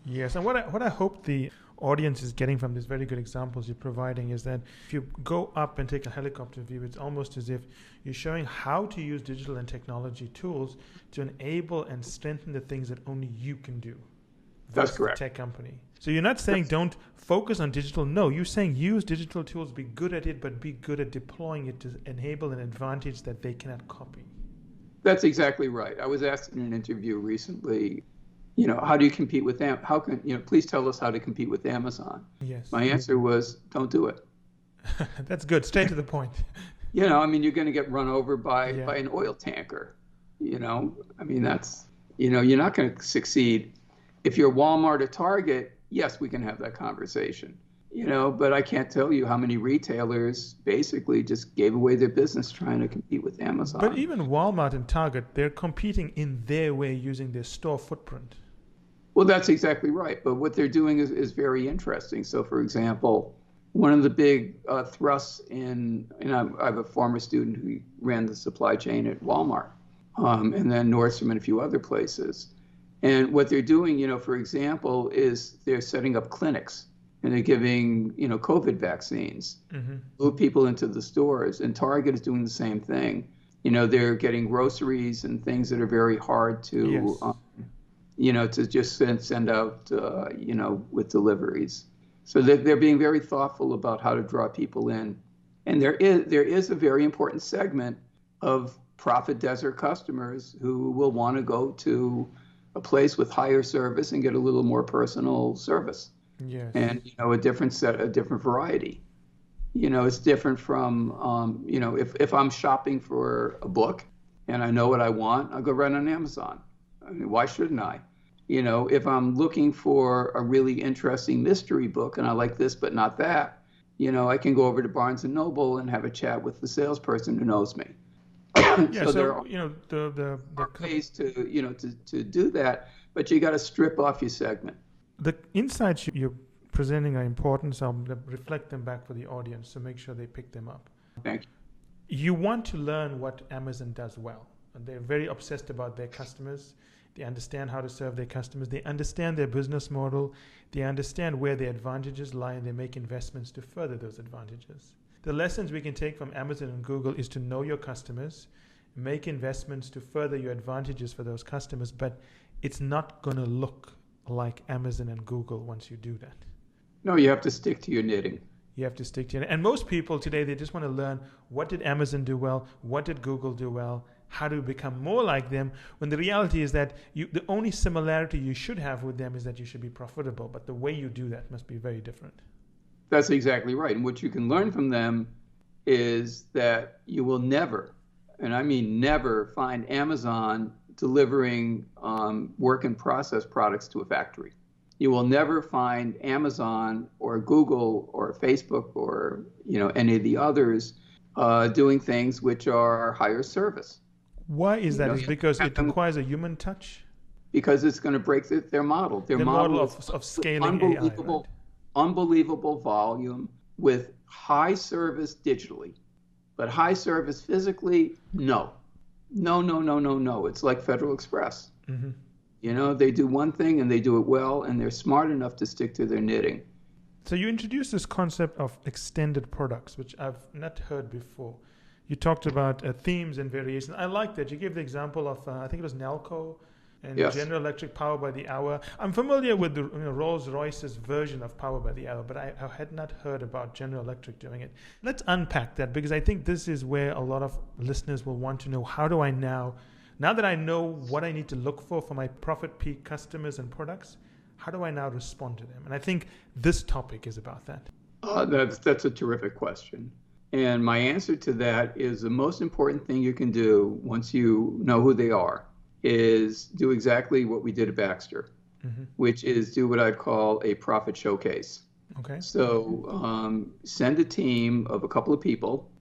Speaker 1: Yes, and what I hope the audience is getting from these very good examples you're providing is that if you go up and take a helicopter view, it's almost as if you're showing how to use digital and technology tools to enable and strengthen the things that only you can do.
Speaker 2: That's correct.
Speaker 1: Tech company. So you're not saying don't focus on digital. No, you're saying use digital tools, be good at it, but be good at deploying it to enable an advantage that they cannot copy.
Speaker 2: That's exactly right. I was asked in an interview recently, how do you compete with them? How can, please tell us how to compete with Amazon.
Speaker 1: Yes.
Speaker 2: My answer was, don't do it.
Speaker 1: That's good. Straight to the point.
Speaker 2: You're going to get run over by an oil tanker. That's, you're not going to succeed. If you're Walmart or Target, yes, we can have that conversation, but I can't tell you how many retailers basically just gave away their business trying to compete with Amazon.
Speaker 1: But even Walmart and Target, they're competing in their way using their store footprint.
Speaker 2: Well, that's exactly right. But what they're doing is very interesting. So, for example, one of the big thrusts I have a former student who ran the supply chain at Walmart, and then Nordstrom and a few other places. And what they're doing, for example, is they're setting up clinics and they're giving, COVID vaccines, mm-hmm. move people into the stores. And Target is doing the same thing. They're getting groceries and things that are very hard to, yes. To just send out, with deliveries. So they're being very thoughtful about how to draw people in. And there is a very important segment of profit desert customers who will want to go to a place with higher service and get a little more personal service.
Speaker 1: Yes.
Speaker 2: And, a different variety. It's different from, if I'm shopping for a book and I know what I want, I'll go right on Amazon. I mean, why shouldn't I? If I'm looking for a really interesting mystery book and I like this but not that, I can go over to Barnes and Noble and have a chat with the salesperson who knows me.
Speaker 1: Yeah, so
Speaker 2: there are
Speaker 1: the
Speaker 2: ways to do that, but you got to strip off your segment.
Speaker 1: The insights you're presenting are important, so I'm going to reflect them back for the audience to make sure they pick them up.
Speaker 2: Thank you.
Speaker 1: You want to learn what Amazon does well. And they're very obsessed about their customers. They understand how to serve their customers. They understand their business model. They understand where their advantages lie, and they make investments to further those advantages. The lessons we can take from Amazon and Google is to know your customers, make investments to further your advantages for those customers, but it's not going to look like Amazon and Google once you do that.
Speaker 2: No, you have to stick to your knitting.
Speaker 1: You have to stick to it. And most people today, they just want to learn, what did Amazon do well? What did Google do well? How do we become more like them? When the reality is that the only similarity you should have with them is that you should be profitable. But the way you do that must be very different.
Speaker 2: That's exactly right. And what you can learn from them is that you will never, and I mean never, find Amazon delivering work in process products to a factory. You will never find Amazon or Google or Facebook or any of the others doing things which are higher service.
Speaker 1: Why is that? Is it because it requires a human touch?
Speaker 2: Because it's going to break their model. Their model
Speaker 1: of scaling AI, right?
Speaker 2: Unbelievable volume with high service digitally, but high service physically, no. It's like Federal Express. Mm-hmm. They do one thing and they do it well, and they're smart enough to stick to their knitting.
Speaker 1: So you introduced this concept of extended products, which I've not heard before. You talked about themes and variations. I like that. You gave the example of, I think it was Nalco and
Speaker 2: yes.
Speaker 1: General Electric Power by the Hour. I'm familiar with the Rolls-Royce's version of Power by the Hour, but I had not heard about General Electric doing it. Let's unpack that, because I think this is where a lot of listeners will want to know, how do I now that I know what I need to look for my profit peak customers and products, how do I now respond to them? And I think this topic is about that.
Speaker 2: That's a terrific question. And my answer to that is the most important thing you can do once you know who they are is do exactly what we did at Baxter, mm-hmm. which is do what I'd call a profit showcase.
Speaker 1: Okay.
Speaker 2: So send a team of a couple of people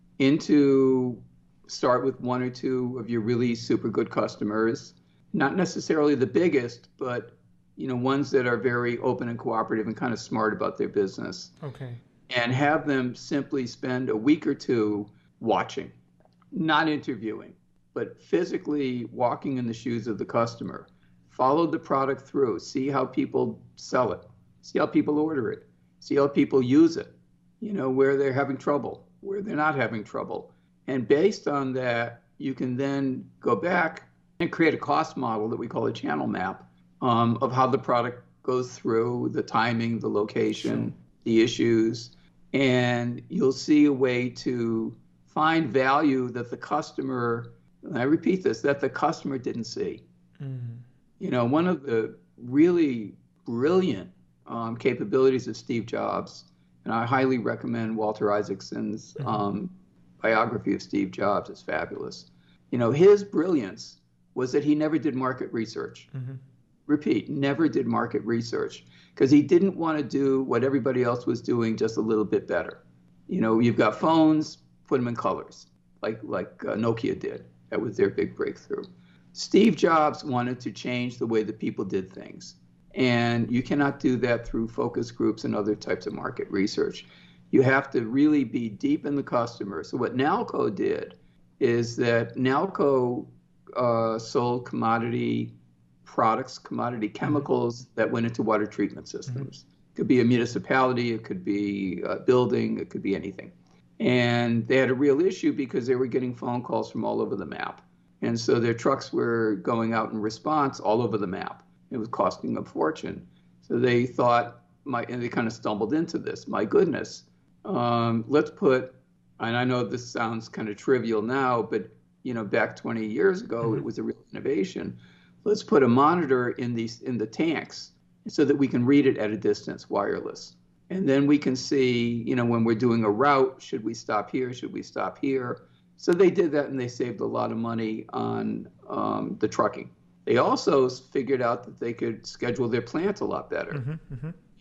Speaker 2: start with one or two of your really super good customers, not necessarily the biggest, but ones that are very open and cooperative and kind of smart about their business.
Speaker 1: Okay.
Speaker 2: And have them simply spend a week or two watching, not interviewing, but physically walking in the shoes of the customer. Follow the product through, see how people sell it, see how people order it, see how people use it, where they're having trouble, where they're not having trouble. And based on that, you can then go back and create a cost model that we call a channel map of how the product goes through, the timing, the location, the issues, and you'll see a way to find value that the customer, and I repeat this, that the customer didn't see. Mm. One of the really brilliant capabilities of Steve Jobs, and I highly recommend Walter Isaacson's biography of Steve Jobs, is fabulous. His brilliance was that he never did market research. Mm-hmm. Repeat, never did market research, because he didn't want to do what everybody else was doing just a little bit better. You've got phones, put them in colors, like Nokia did. That was their big breakthrough. Steve Jobs wanted to change the way that people did things. And you cannot do that through focus groups and other types of market research. You have to really be deep in the customer. So what Nalco did is that Nalco sold commodity products, commodity chemicals that went into water treatment systems. Mm-hmm. It could be a municipality, it could be a building, it could be anything. And they had a real issue because they were getting phone calls from all over the map. And so their trucks were going out in response all over the map. It was costing them a fortune. So they thought, and they kind of stumbled into this, my goodness, let's put, and I know this sounds kind of trivial now, but back 20 years ago, it was a real innovation. Let's put a monitor in the tanks so that we can read it at a distance, wireless. And then we can see, when we're doing a route, should we stop here? Should we stop here? So they did that, and they saved a lot of money on the trucking. They also figured out that they could schedule their plant a lot better.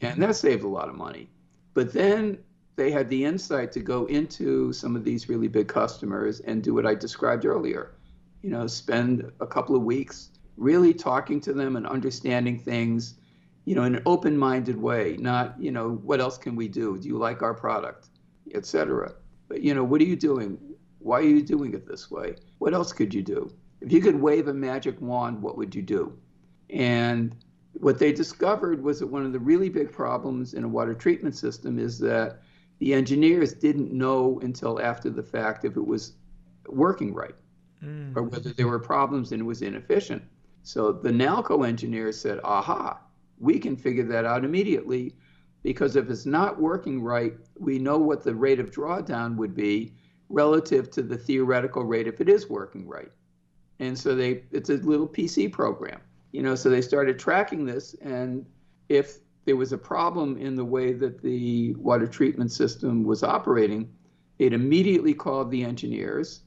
Speaker 2: And that saved a lot of money. But then they had the insight to go into some of these really big customers and do what I described earlier. Spend a couple of weeks really talking to them and understanding things, in an open-minded way, not, what else can we do? Do you like our product, et cetera? But, what are you doing? Why are you doing it this way? What else could you do? If you could wave a magic wand, what would you do? And what they discovered was that one of the really big problems in a water treatment system is that the engineers didn't know until after the fact if it was working right or whether there were problems and it was inefficient. So the Nalco engineers said, aha, we can figure that out immediately, because if it's not working right, we know what the rate of drawdown would be relative to the theoretical rate if it is working right. And so it's a little PC program, so they started tracking this. And if there was a problem in the way that the water treatment system was operating, they'd immediately call the engineers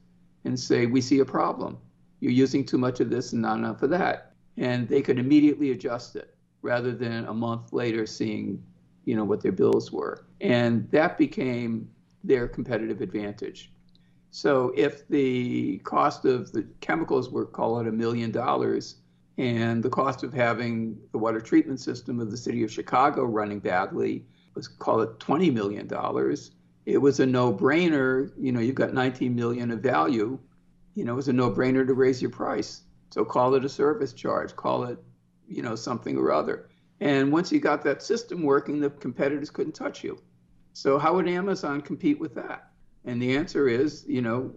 Speaker 2: and say, we see a problem. You're using too much of this and not enough of that. And they could immediately adjust it rather than a month later seeing, what their bills were. And that became their competitive advantage. So if the cost of the chemicals were, call it $1 million, and the cost of having the water treatment system of the city of Chicago running badly was, call it $20 million, it was a no-brainer. You've got $19 million of value. It was a no-brainer to raise your price. So call it a service charge, call it, something or other. And once you got that system working, the competitors couldn't touch you. So how would Amazon compete with that? And the answer is,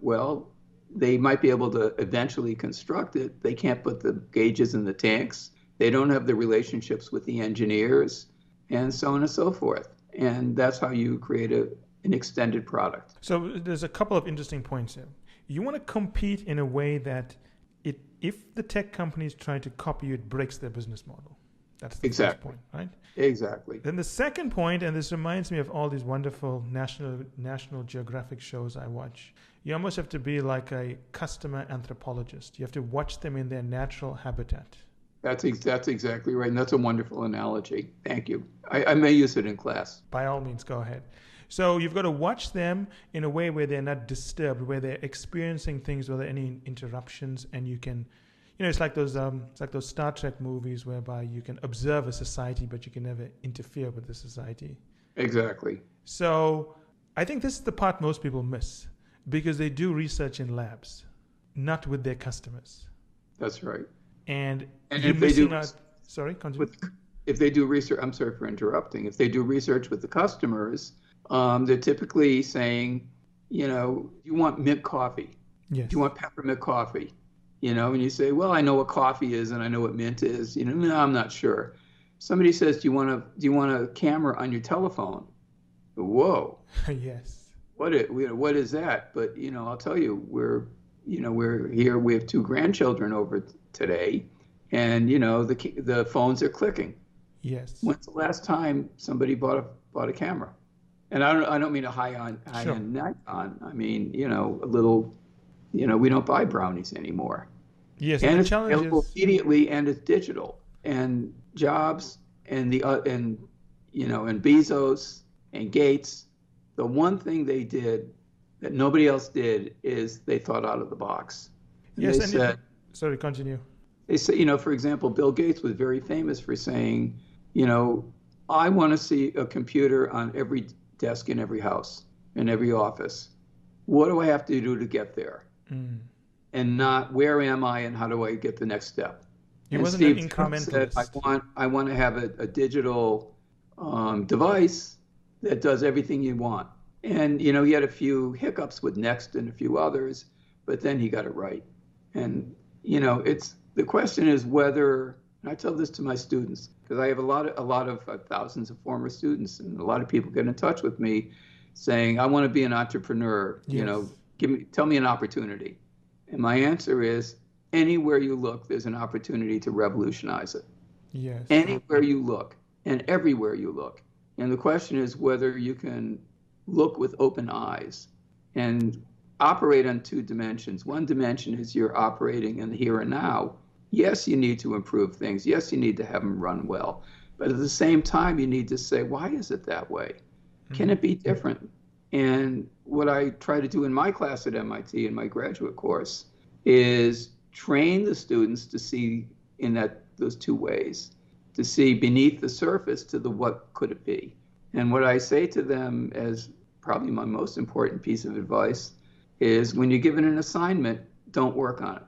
Speaker 2: well, they might be able to eventually construct it. They can't put the gauges in the tanks. They don't have the relationships with the engineers, and so on and so forth. And that's how you create an extended product.
Speaker 1: So there's a couple of interesting points here. You want to compete in a way that if the tech companies try to copy you, it breaks their business model. That's the first point, right?
Speaker 2: Exactly.
Speaker 1: Then the second point, and this reminds me of all these wonderful National Geographic shows I watch. You almost have to be like a customer anthropologist. You have to watch them in their natural habitat.
Speaker 2: That's exactly right. And that's a wonderful analogy. Thank you. I may use it in class.
Speaker 1: By all means, go ahead. So you've got to watch them in a way where they're not disturbed, where they're experiencing things without any interruptions, and you can, it's like those Star Trek movies whereby you can observe a society, but you can never interfere with the society.
Speaker 2: Exactly.
Speaker 1: So I think this is the part most people miss, because they do research in labs, not with their customers.
Speaker 2: That's right.
Speaker 1: And
Speaker 2: if they do,
Speaker 1: sorry, continue.
Speaker 2: If they do research, I'm sorry for interrupting. If they do research with the customers, they're typically saying, you want mint coffee?
Speaker 1: Yes.
Speaker 2: Do you want peppermint coffee? And you say, well, I know what coffee is and I know what mint is. No, I'm not sure. Somebody says, do you want a camera on your telephone? Whoa.
Speaker 1: Yes.
Speaker 2: What is that? But I'll tell you, we're here. We have 2 grandchildren over today, and the phones are clicking.
Speaker 1: Yes.
Speaker 2: When's the last time somebody bought a camera? And I don't mean a high-end Nikon. I mean, a little, we don't buy brownies anymore.
Speaker 1: Yes,
Speaker 2: and it's available immediately, and it's digital. And Jobs and and Bezos and Gates, the one thing they did that nobody else did is they thought out of the box. And
Speaker 1: yes,
Speaker 2: they said,
Speaker 1: sorry, continue.
Speaker 2: They say, for example, Bill Gates was very famous for saying, I want to see a computer on every desk in every house, in every office. What do I have to do to get there? And not where am I and how do I get the next step?
Speaker 1: He wasn't an incrementalist.
Speaker 2: Said, I want to have a digital device that does everything you want. And, he had a few hiccups with Next and a few others, but then he got it right. And, the question is whether, and I tell this to my students, because I have a lot of thousands of former students, and a lot of people get in touch with me saying, I want to be an entrepreneur,
Speaker 1: yes.
Speaker 2: Tell me an opportunity. And my answer is, anywhere you look, there's an opportunity to revolutionize it.
Speaker 1: Yes.
Speaker 2: Anywhere you look and everywhere you look. And the question is whether you can look with open eyes and operate on two dimensions. One dimension is you're operating in the here and now. Yes, you need to improve things. Yes, you need to have them run well. But at the same time, you need to say, why is it that way? Can it be different? And what I try to do in my class at MIT, in my graduate course, is train the students to see in those two ways, to see beneath the surface to the what could it be. And what I say to them as probably my most important piece of advice is when you're given an assignment, don't work on it.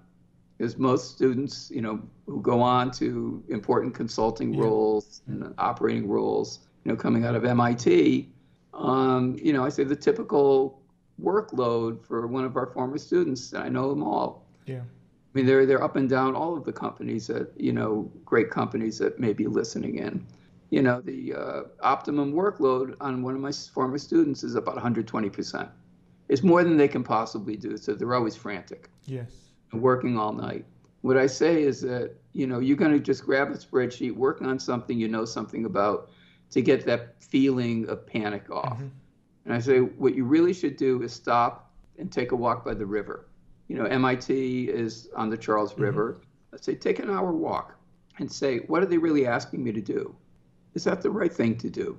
Speaker 2: Because most students, who go on to important consulting roles and operating roles, coming out of MIT, I say the typical workload for one of our former students, I know them all.
Speaker 1: Yeah.
Speaker 2: I mean, they're up and down all of the companies that, great companies that may be listening in. The optimum workload on one of my former students is about 120%. It's more than they can possibly do, so they're always frantic.
Speaker 1: Yes.
Speaker 2: Working all night. What I say is that, you're going to just grab a spreadsheet, work on something you know something about to get that feeling of panic off. Mm-hmm. And I say, what you really should do is stop and take a walk by the river. MIT is on the Charles River. Let's say, take an hour walk and say, what are they really asking me to do? Is that the right thing to do?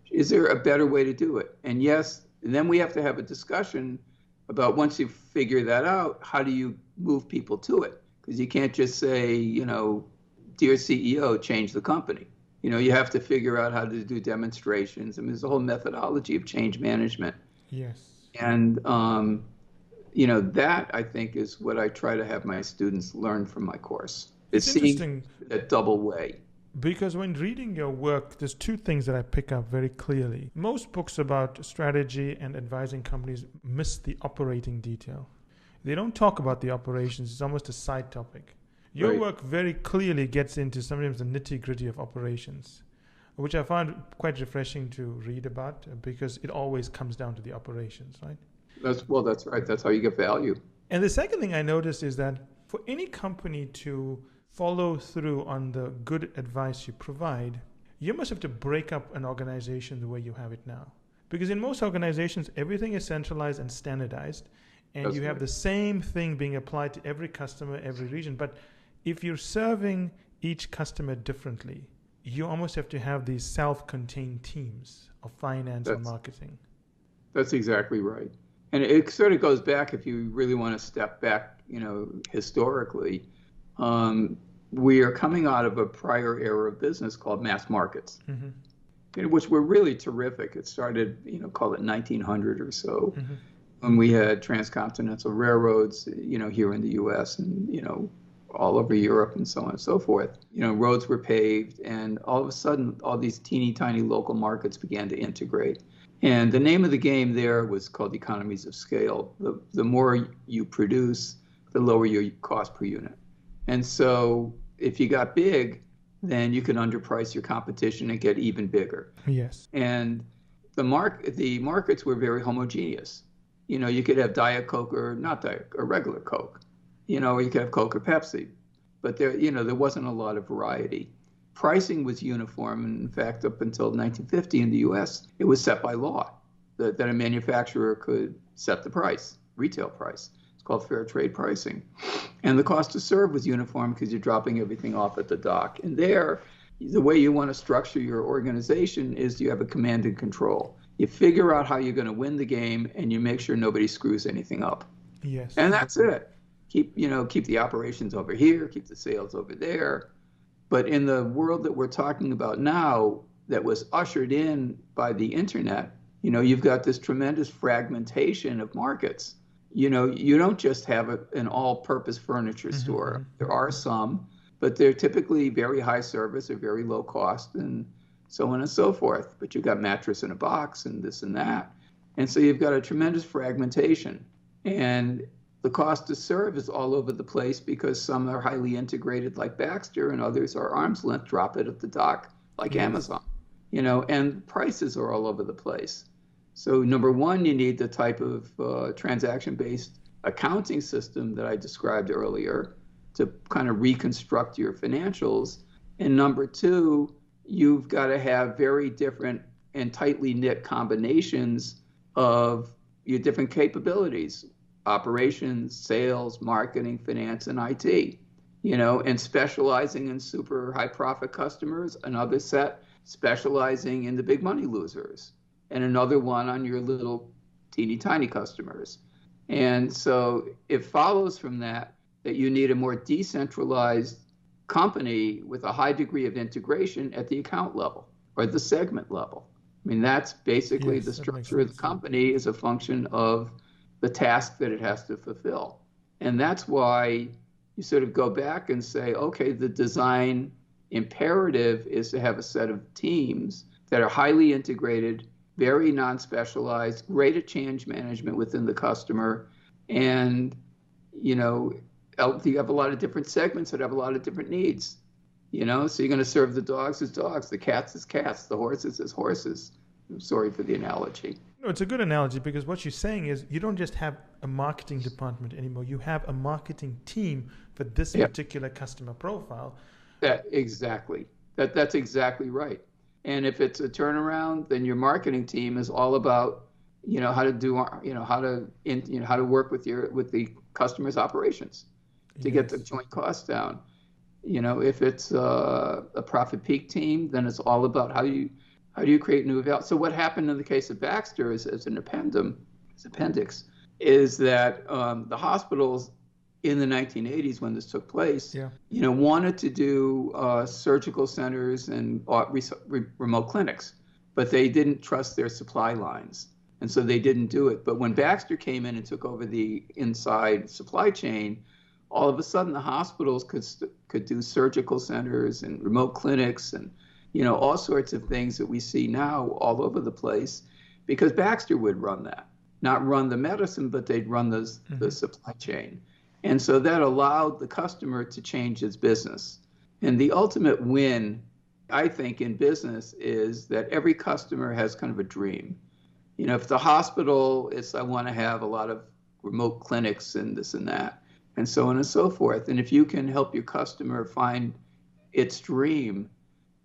Speaker 2: Is there a better way to do it? And yes, then we have to have a discussion about once you figure that out, how do you move people to it? Because you can't just say, dear CEO, change the company. You have to figure out how to do demonstrations. I mean, there's a whole methodology of change management.
Speaker 1: Yes.
Speaker 2: And, that I think is what I try to have my students learn from my course.
Speaker 1: It's interesting.
Speaker 2: That double way.
Speaker 1: Because when reading your work, there's two things that I pick up very clearly. Most books about strategy and advising companies miss the operating detail. They don't talk about the operations. It's almost a side topic. Your work very clearly gets into sometimes the nitty-gritty of operations, which I find quite refreshing to read about because it always comes down to the operations, right? That's
Speaker 2: right. That's how you get value.
Speaker 1: And the second thing I noticed is that for any company to follow through on the good advice you provide, you must have to break up an organization the way you have it now. Because in most organizations, everything is centralized and standardized, and you have the same thing being applied to every customer, every region. But if you're serving each customer differently, you almost have to have these self-contained teams of finance and marketing.
Speaker 2: That's exactly right. And it sort of goes back, if you really want to step back, historically, we are coming out of a prior era of business called mass markets, which were really terrific. It started, call it 1900 or so, when we had transcontinental railroads, here in the U.S. and, all over Europe and so on and so forth. Roads were paved, and all of a sudden, all these teeny tiny local markets began to integrate. And the name of the game there was called economies of scale. The more you produce, the lower your cost per unit. And so if you got big, then you could underprice your competition and get even bigger.
Speaker 1: Yes.
Speaker 2: And the markets were very homogeneous. You could have Diet Coke or not Diet, or regular Coke. Or you could have Coke or Pepsi. But there wasn't a lot of variety. Pricing was uniform. And in fact, up until 1950 in the U.S., it was set by law that a manufacturer could set the price, retail price. It's called fair trade pricing. And the cost to serve was uniform because you're dropping everything off at the dock. And there, the way you want to structure your organization is you have a command and control. You figure out how you're going to win the game, and you make sure nobody screws anything up.
Speaker 1: Yes.
Speaker 2: And that's it. Keep the operations over here, keep the sales over there. But in the world that we're talking about now, that was ushered in by the internet, you've got this tremendous fragmentation of markets. You don't just have an all-purpose furniture store. There are some, but they're typically very high service or very low cost and so on and so forth. But you've got mattress in a box and this and that. And so you've got a tremendous fragmentation. And the cost to serve is all over the place because some are highly integrated like Baxter and others are arm's length, drop it at the dock like Amazon, and prices are all over the place. So number one, you need the type of transaction-based accounting system that I described earlier to kind of reconstruct your financials. And number two, you've got to have very different and tightly knit combinations of your different capabilities: operations, sales, marketing, finance, and IT. And specializing in super high profit customers, another set specializing in the big money losers, and another one on your little teeny tiny customers. And so it follows from that you need a more decentralized company with a high degree of integration at the account level or the segment level. I mean, that's basically the structure of the company is a function of the task that it has to fulfill. And that's why you sort of go back and say, okay, the design imperative is to have a set of teams that are highly integrated, very non-specialized, great at change management within the customer. And, you have a lot of different segments that have a lot of different needs. So you're going to serve the dogs as dogs, the cats as cats, the horses as horses. I'm sorry for the analogy.
Speaker 1: No, it's a good analogy, because what you're saying is you don't just have a marketing department anymore. You have a marketing team for this particular customer profile.
Speaker 2: Exactly. That's exactly right. And if it's a turnaround, then your marketing team is all about, how to do, how to work with the customer's operations to get the joint costs down. If it's a profit peak team, then it's all about how do you create new value. So what happened in the case of Baxter as an appendix, is that the hospitals in the 1980s, when this took place, wanted to do surgical centers and remote clinics, but they didn't trust their supply lines. And so they didn't do it. But when Baxter came in and took over the inside supply chain, all of a sudden the hospitals could do surgical centers and remote clinics and all sorts of things that we see now all over the place, because Baxter would run that. Not run the medicine, but they'd run the supply chain. And so that allowed the customer to change its business. And the ultimate win, I think, in business is that every customer has kind of a dream. If the hospital is, I want to have a lot of remote clinics and this and that, and so on and so forth. And if you can help your customer find its dream,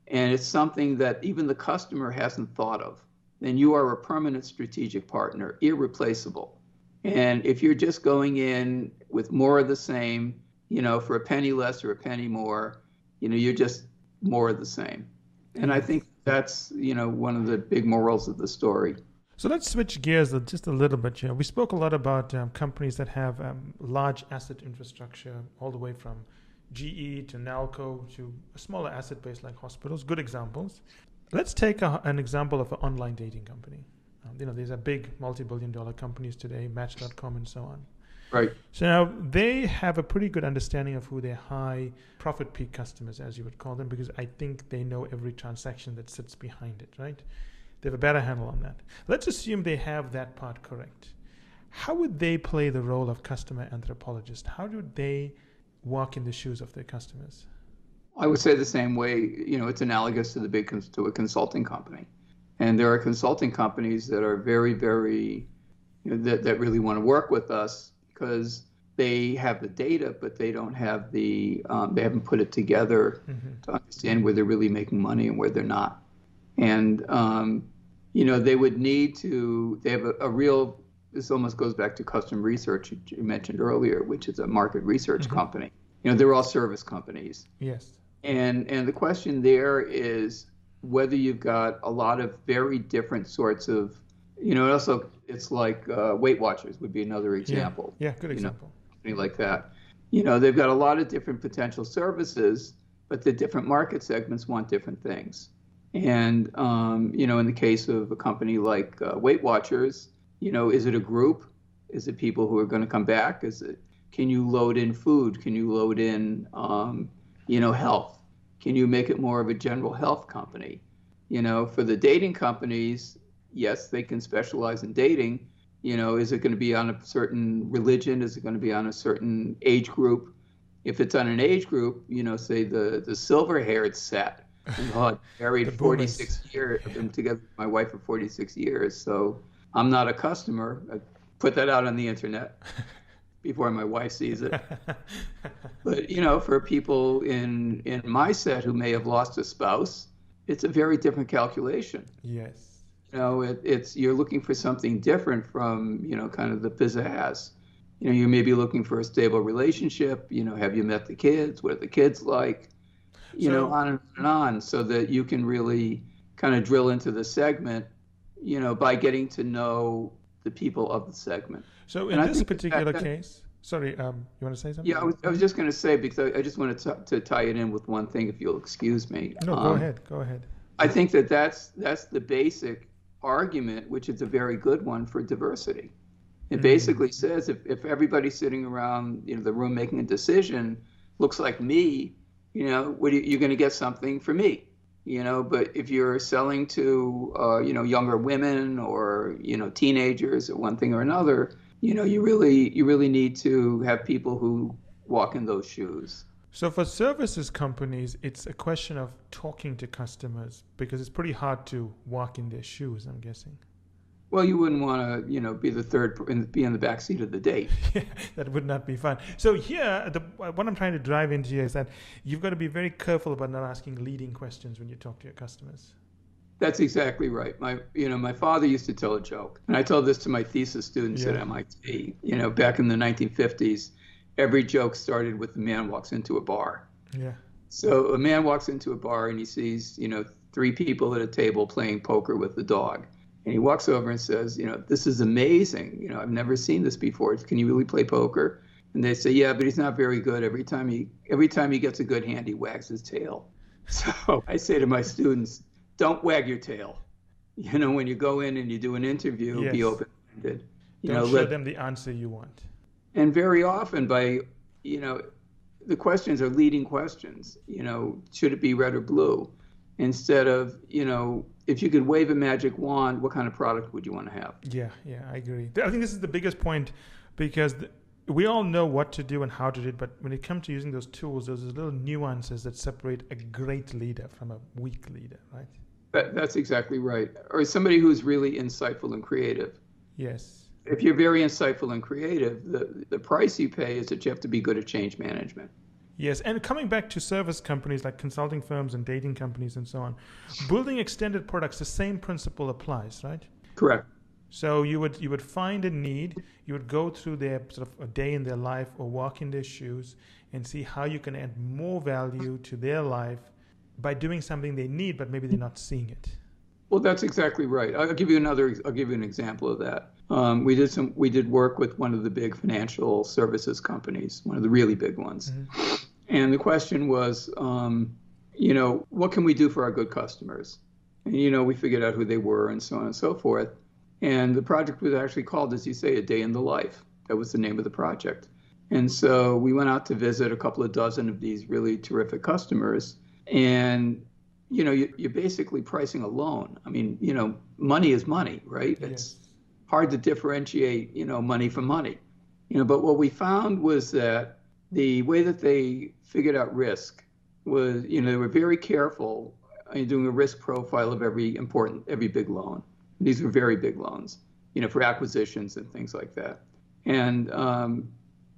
Speaker 2: and it's something that even the customer hasn't thought of, then you are a permanent strategic partner, irreplaceable. And if you're just going in with more of the same, for a penny less or a penny more, you're just more of the same. And I think that's, one of the big morals of the story.
Speaker 1: So let's switch gears just a little bit here. We spoke a lot about companies that have large asset infrastructure, all the way from GE to Nalco to a smaller asset base like hospitals. Good examples. Let's take an example of an online dating company. These are big multi-billion-dollar companies today, Match.com and so on.
Speaker 2: Right.
Speaker 1: So now they have a pretty good understanding of who their high profit peak customers, as you would call them, because I think they know every transaction that sits behind it, right? They have a better handle on that. Let's assume they have that part correct. How would they play the role of customer anthropologist? How do they walk in the shoes of their customers?
Speaker 2: I would say the same way. It's analogous to to a consulting company. And there are consulting companies that are very, very, that really want to work with us because they have the data, but they don't have they haven't put it together to understand where they're really making money and where they're not. And, they would need to, they have a real, this almost goes back to custom research you mentioned earlier, which is a market research company. They're all service companies.
Speaker 1: Yes.
Speaker 2: And the question there is whether you've got a lot of very different sorts of, it's like Weight Watchers would be another example.
Speaker 1: Yeah, good example.
Speaker 2: Something like that. They've got a lot of different potential services, but the different market segments want different things. And, in the case of a company like Weight Watchers, is it a group? Is it people who are going to come back? Can you load in food? Can you load in, health? Can you make it more of a general health company? For the dating companies, yes, they can specialize in dating. Is it going to be on a certain religion? Is it going to be on a certain age group? If it's on an age group, say the silver-haired set. I've married 46 years. I've been together with my wife for 46 years, so I'm not a customer. I put that out on the internet. before my wife sees it. But, you know, for people in my set who may have lost a spouse, it's a very different calculation.
Speaker 1: Yes.
Speaker 2: You know, it's you're looking for something different from, you know, kind of the pizzazz. You know, you may be looking for a stable relationship. You know, have you met the kids? What are the kids like? You know,
Speaker 1: So,
Speaker 2: on and on, so that you can really kind of drill into the segment, you know, by getting to know the people of the segment.
Speaker 1: so
Speaker 2: And
Speaker 1: in
Speaker 2: I
Speaker 1: this
Speaker 2: think
Speaker 1: particular case, sorry, you want to say something?
Speaker 2: yeah, I was just going to say, because I just wanted to tie it in with one thing, if you'll excuse me.
Speaker 1: No, go ahead. Go ahead.
Speaker 2: I think that's the basic argument, which is a very good one for diversity. It basically says if everybody sitting around, you know, the room making a decision looks like me, you know, you're going to get something for me, you know. But if you're selling to, you know, younger women or, you know, teenagers or one thing or another, you know, you really need to have people who walk in those shoes.
Speaker 1: So for services companies, it's a question of talking to customers because it's pretty hard to walk in their shoes, I'm guessing.
Speaker 2: Well, you wouldn't want to, you know, be be in the back seat of the date.
Speaker 1: Yeah, that would not be fun. So here, what I'm trying to drive into here is that you've got to be very careful about not asking leading questions when you talk to your customers.
Speaker 2: That's exactly right. My father used to tell a joke, and I told this to my thesis students at MIT. You know, back in the 1950s, every joke started with the man walks into a bar.
Speaker 1: Yeah.
Speaker 2: So a man walks into a bar and he sees, you know, 3 people at a table playing poker with the dog. And he walks over and says, you know, this is amazing. You know, I've never seen this before. Can you really play poker? And they say, yeah, but he's not very good. Every time he gets a good hand, he wags his tail. So I say to my students, don't wag your tail. You know, when you go in and you do an interview, be open-minded.
Speaker 1: Don't show them the answer you want.
Speaker 2: And very often you know, the questions are leading questions. You know, should it be red or blue? Instead of, you know, if you could wave a magic wand, what kind of product would you want to have?
Speaker 1: Yeah, I agree. I think this is the biggest point because we all know what to do and how to do it, but when it comes to using those tools, there's little nuances that separate a great leader from a weak leader, right?
Speaker 2: That's exactly right. Or somebody who's really insightful and creative.
Speaker 1: Yes.
Speaker 2: If you're very insightful and creative, the price you pay is that you have to be good at change management.
Speaker 1: Yes, and coming back to service companies like consulting firms and dating companies and so on, building extended products, the same principle applies, right?
Speaker 2: Correct.
Speaker 1: So you would find a need, you would go through their sort of a day in their life or walk in their shoes and see how you can add more value to their life by doing something they need, but maybe they're not seeing it.
Speaker 2: Well, that's exactly right. I'll give you an example of that. We did work with one of the big financial services companies, one of the really big ones. Mm-hmm. And the question was, you know, what can we do for our good customers? And, you know, we figured out who they were and so on and so forth. And the project was actually called, as you say, A Day in the Life. That was the name of the project. And so we went out to visit a couple of dozen of these really terrific customers. And, you know, you're basically pricing a loan. I mean, you know, money is money, right?
Speaker 1: Yes.
Speaker 2: It's hard to differentiate, you know, money from money. You know, but what we found was that the way that they figured out risk was, you know, they were very careful in doing a risk profile of every big loan. These were very big loans, you know, for acquisitions and things like that. And,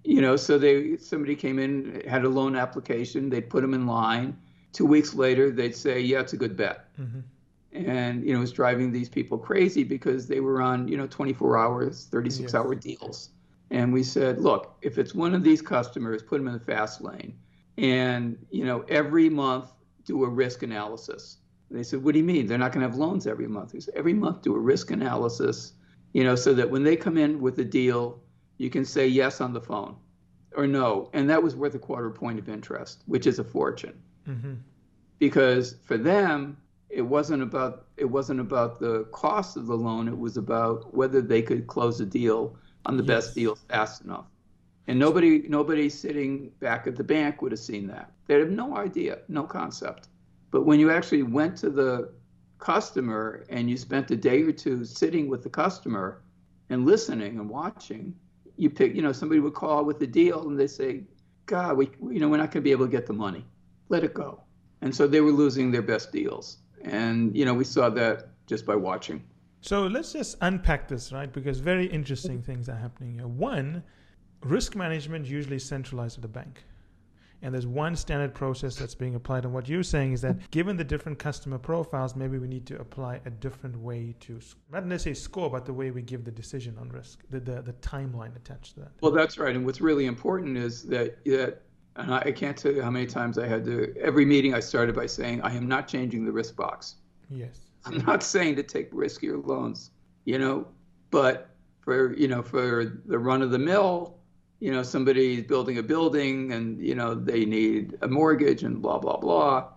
Speaker 2: you know, so somebody came in, had a loan application, they'd put them in line. 2 weeks later, they'd say, yeah, it's a good bet. Mm-hmm. And, you know, it was driving these people crazy because they were on, you know, 24 hours, 36-hour deals. And we said, look, if it's one of these customers, put them in the fast lane. And, you know, every month do a risk analysis. And they said, what do you mean? They're not going to have loans every month. We said, every month do a risk analysis, you know, so that when they come in with a deal, you can say yes on the phone or no. And that was worth a quarter point of interest, which is a fortune. Mm-hmm. Because for them, it wasn't about the cost of the loan. It was about whether they could close a deal on the best deal fast enough. And nobody sitting back at the bank would have seen that. They'd have no idea, no concept. But when you actually went to the customer and you spent a day or two sitting with the customer and listening and watching, you pick, you know, somebody would call with a deal and they say, God, we're not going to be able to get the money. Let it go. And so they were losing their best deals. And, you know, we saw that just by watching.
Speaker 1: So let's just unpack this, right? Because very interesting things are happening here. One, risk management usually is centralized at the bank. And there's one standard process that's being applied. And what you're saying is that given the different customer profiles, maybe we need to apply a different way to, not necessarily score, but the way we give the decision on risk, the timeline attached to that.
Speaker 2: Well, that's right. And what's really important is that and I can't tell you how many times I had to, every meeting I started by saying, I am not changing the risk box.
Speaker 1: Yes.
Speaker 2: I'm not saying to take riskier loans, but for the run of the mill, somebody's building a building and, they need a mortgage and blah, blah, blah,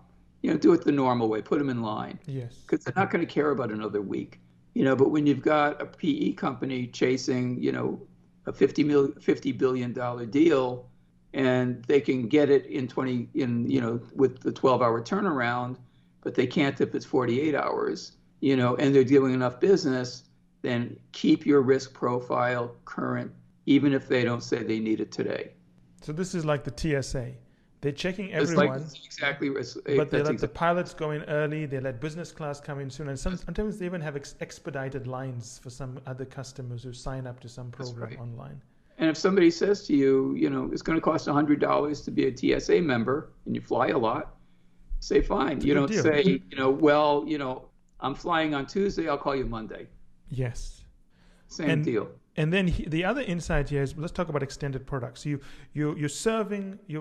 Speaker 2: do it the normal way, put them in line.
Speaker 1: Yes.
Speaker 2: Because they're not going to care about another week, but when you've got a PE company chasing, a $50 billion deal and they can get it with the 12-hour turnaround, but they can't if it's 48 hours, and they're doing enough business, then keep your risk profile current, even if they don't say they need it today.
Speaker 1: So this is like the TSA. They're checking everyone.
Speaker 2: Exactly.
Speaker 1: But they let the pilots go in early. They let business class come in soon. And sometimes they even have expedited lines for some other customers who sign up to some program online.
Speaker 2: And if somebody says to you, it's going to cost $100 to be a TSA member and you fly a lot, say fine. You don't say, I'm flying on Tuesday, I'll call you Monday.
Speaker 1: Yes.
Speaker 2: Same deal.
Speaker 1: And then the other insight here is, let's talk about extended products. You're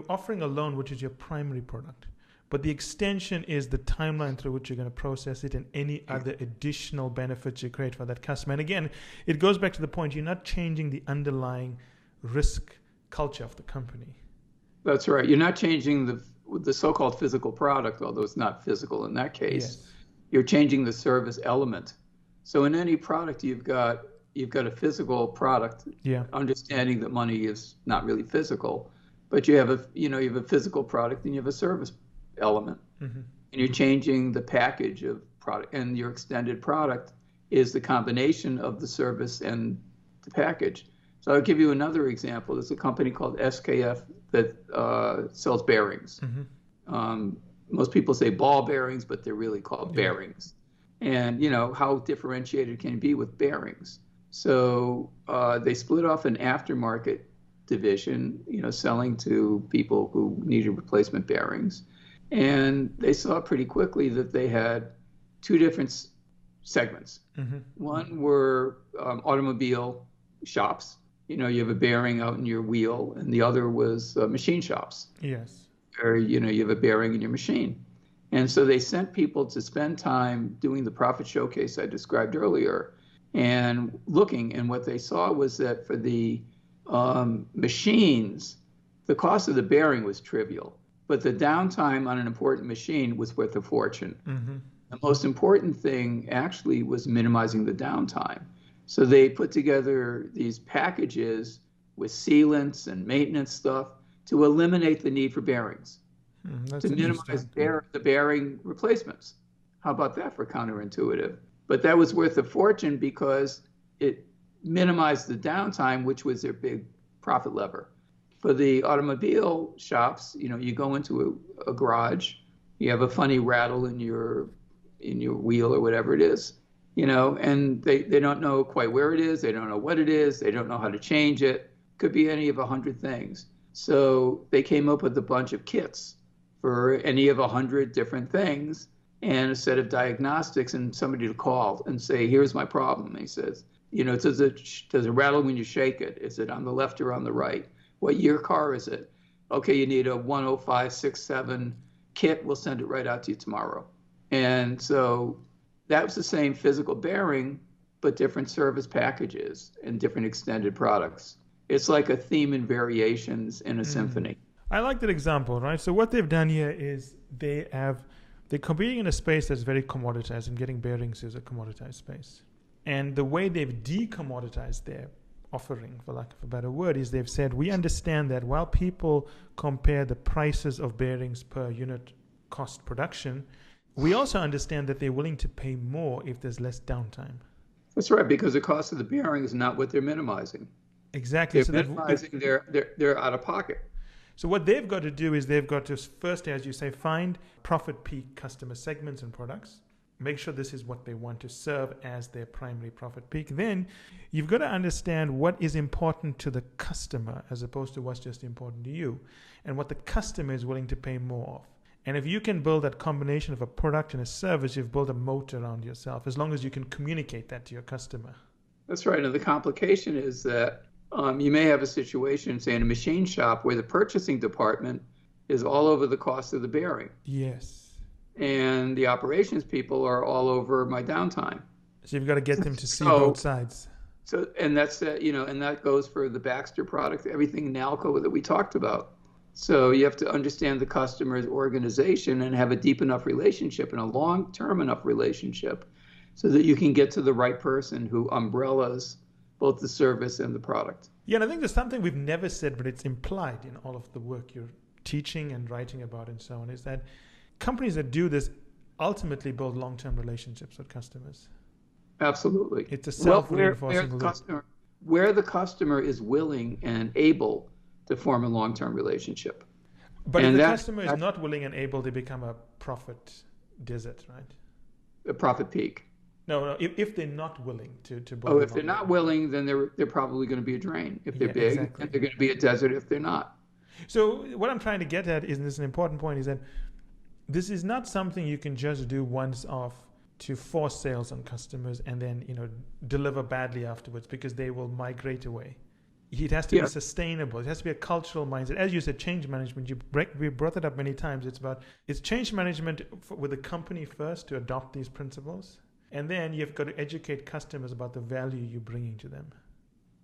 Speaker 1: offering a loan, which is your primary product, but the extension is the timeline through which you're going to process it and any other additional benefits you create for that customer. And again, it goes back to the point, you're not changing the underlying risk culture of the company.
Speaker 2: That's right. You're not changing the so-called physical product, although it's not physical in that case.
Speaker 1: Yes.
Speaker 2: You're changing the service element. So in any product, you've got a physical product, understanding that money is not really physical, but you have a physical product and you have a service element, and you're changing the package of product, and your extended product is the combination of the service and the package. So I'll give you another example. There's a company called SKF that sells bearings. Most people say ball bearings, but they're really called bearings. And how differentiated can it be with bearings? So they split off an aftermarket division, selling to people who needed replacement bearings. And they saw pretty quickly that they had two different segments. One were automobile shops. You have a bearing out in your wheel, and the other was machine shops.
Speaker 1: Yes.
Speaker 2: Or, you have a bearing in your machine. And so they sent people to spend time doing the profit showcase I described earlier and looking, and what they saw was that for the machines, the cost of the bearing was trivial, but the downtime on an important machine was worth a fortune. The most important thing actually was minimizing the downtime. So they put together these packages with sealants and maintenance stuff to eliminate the need for bearings, to minimize the bearing replacements. How about that for counterintuitive? But that was worth a fortune because it minimized the downtime, which was their big profit lever. For the automobile shops, you go into a garage, you have a funny rattle in your wheel or whatever it is, and they don't know quite where it is, they don't know what it is, they don't know how to change it. Could be any of 100 things. So they came up with a bunch of kits for any of 100 different things and a set of diagnostics and somebody to call and say, here's my problem. And he says, does it rattle when you shake it? Is it on the left or on the right? What year car is it? Okay, you need a 10567 kit. We'll send it right out to you tomorrow. And so that was the same physical bearing, but different service packages and different extended products. It's like a theme and variations in a symphony.
Speaker 1: I like that example, right? So what they've done here is they're competing in a space that's very commoditized, and getting bearings is a commoditized space. And the way they've decommoditized their offering, for lack of a better word, is they've said, we understand that while people compare the prices of bearings per unit cost production, we also understand that they're willing to pay more if there's less downtime.
Speaker 2: That's right, because the cost of the bearing is not what they're minimizing.
Speaker 1: Exactly.
Speaker 2: They're minimizing they're out of pocket.
Speaker 1: So what they've got to do is they've got to first, as you say, find profit peak customer segments and products, make sure this is what they want to serve as their primary profit peak. Then you've got to understand what is important to the customer as opposed to what's just important to you, and what the customer is willing to pay more of. And if you can build that combination of a product and a service, you've built a moat around yourself, as long as you can communicate that to your customer.
Speaker 2: That's right. And the complication is that you may have a situation, say, in a machine shop where the purchasing department is all over the cost of the bearing.
Speaker 1: Yes.
Speaker 2: And the operations people are all over my downtime.
Speaker 1: So you've got to get them to see both sides.
Speaker 2: So, and that's and that goes for the Baxter product, everything Nalco that we talked about. So you have to understand the customer's organization and have a deep enough relationship and a long-term enough relationship so that you can get to the right person who umbrellas both the service and the product.
Speaker 1: Yeah, and I think there's something we've never said, but it's implied in all of the work you're teaching and writing about and so on, is that companies that do this ultimately build long-term relationships with customers.
Speaker 2: Absolutely.
Speaker 1: It's a self-reinforcing loop.
Speaker 2: Where the customer is willing and able to form a long-term relationship.
Speaker 1: But if the customer is not willing and able, they become a profit desert, right?
Speaker 2: A profit peak.
Speaker 1: No. If they're not willing to build.
Speaker 2: Oh, if they're not willing, then they're probably going to be a drain. If they're big, exactly. And they're going to be a desert if they're not.
Speaker 1: So what I'm trying to get at is, and this is an important point, is that this is not something you can just do once off to force sales on customers and then deliver badly afterwards because they will migrate away. It has to be sustainable. It has to be a cultural mindset. As you said, change management. We brought it up many times. It's change management with the company first to adopt these principles, and then you've got to educate customers about the value you're bringing to them.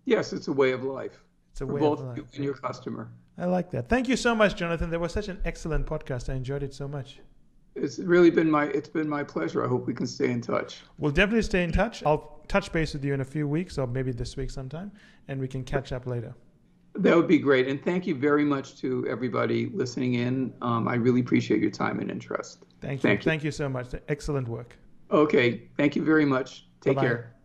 Speaker 2: Yes, it's a way of life.
Speaker 1: It's a way
Speaker 2: both
Speaker 1: of life.
Speaker 2: You and your customer.
Speaker 1: I like that. Thank you so much, Jonathan. That was such an excellent podcast. I enjoyed it so much.
Speaker 2: It's really been my pleasure. I hope we can stay in touch.
Speaker 1: We'll definitely stay in touch. I'll touch base with you in a few weeks, or maybe this week sometime, and we can catch up later.
Speaker 2: That would be great. And thank you very much to everybody listening in. I really appreciate your time and interest.
Speaker 1: Thank you. Thank you so much. Excellent work.
Speaker 2: Okay. Thank you very much. Take
Speaker 1: Bye-bye.
Speaker 2: care.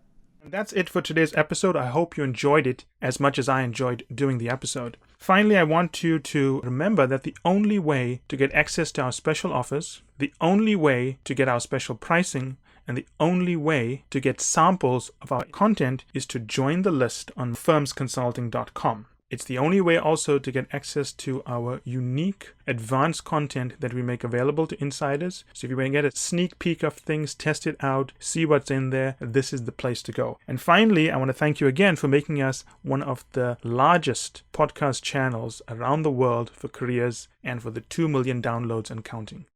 Speaker 1: That's it for today's episode. I hope you enjoyed it as much as I enjoyed doing the episode. Finally, I want you to remember that the only way to get access to our special offers, the only way to get our special pricing, and the only way to get samples of our content is to join the list on firmsconsulting.com. It's the only way also to get access to our unique advanced content that we make available to insiders. So if you want to get a sneak peek of things, test it out, see what's in there, this is the place to go. And finally, I want to thank you again for making us one of the largest podcast channels around the world for careers and for the 2 million downloads and counting.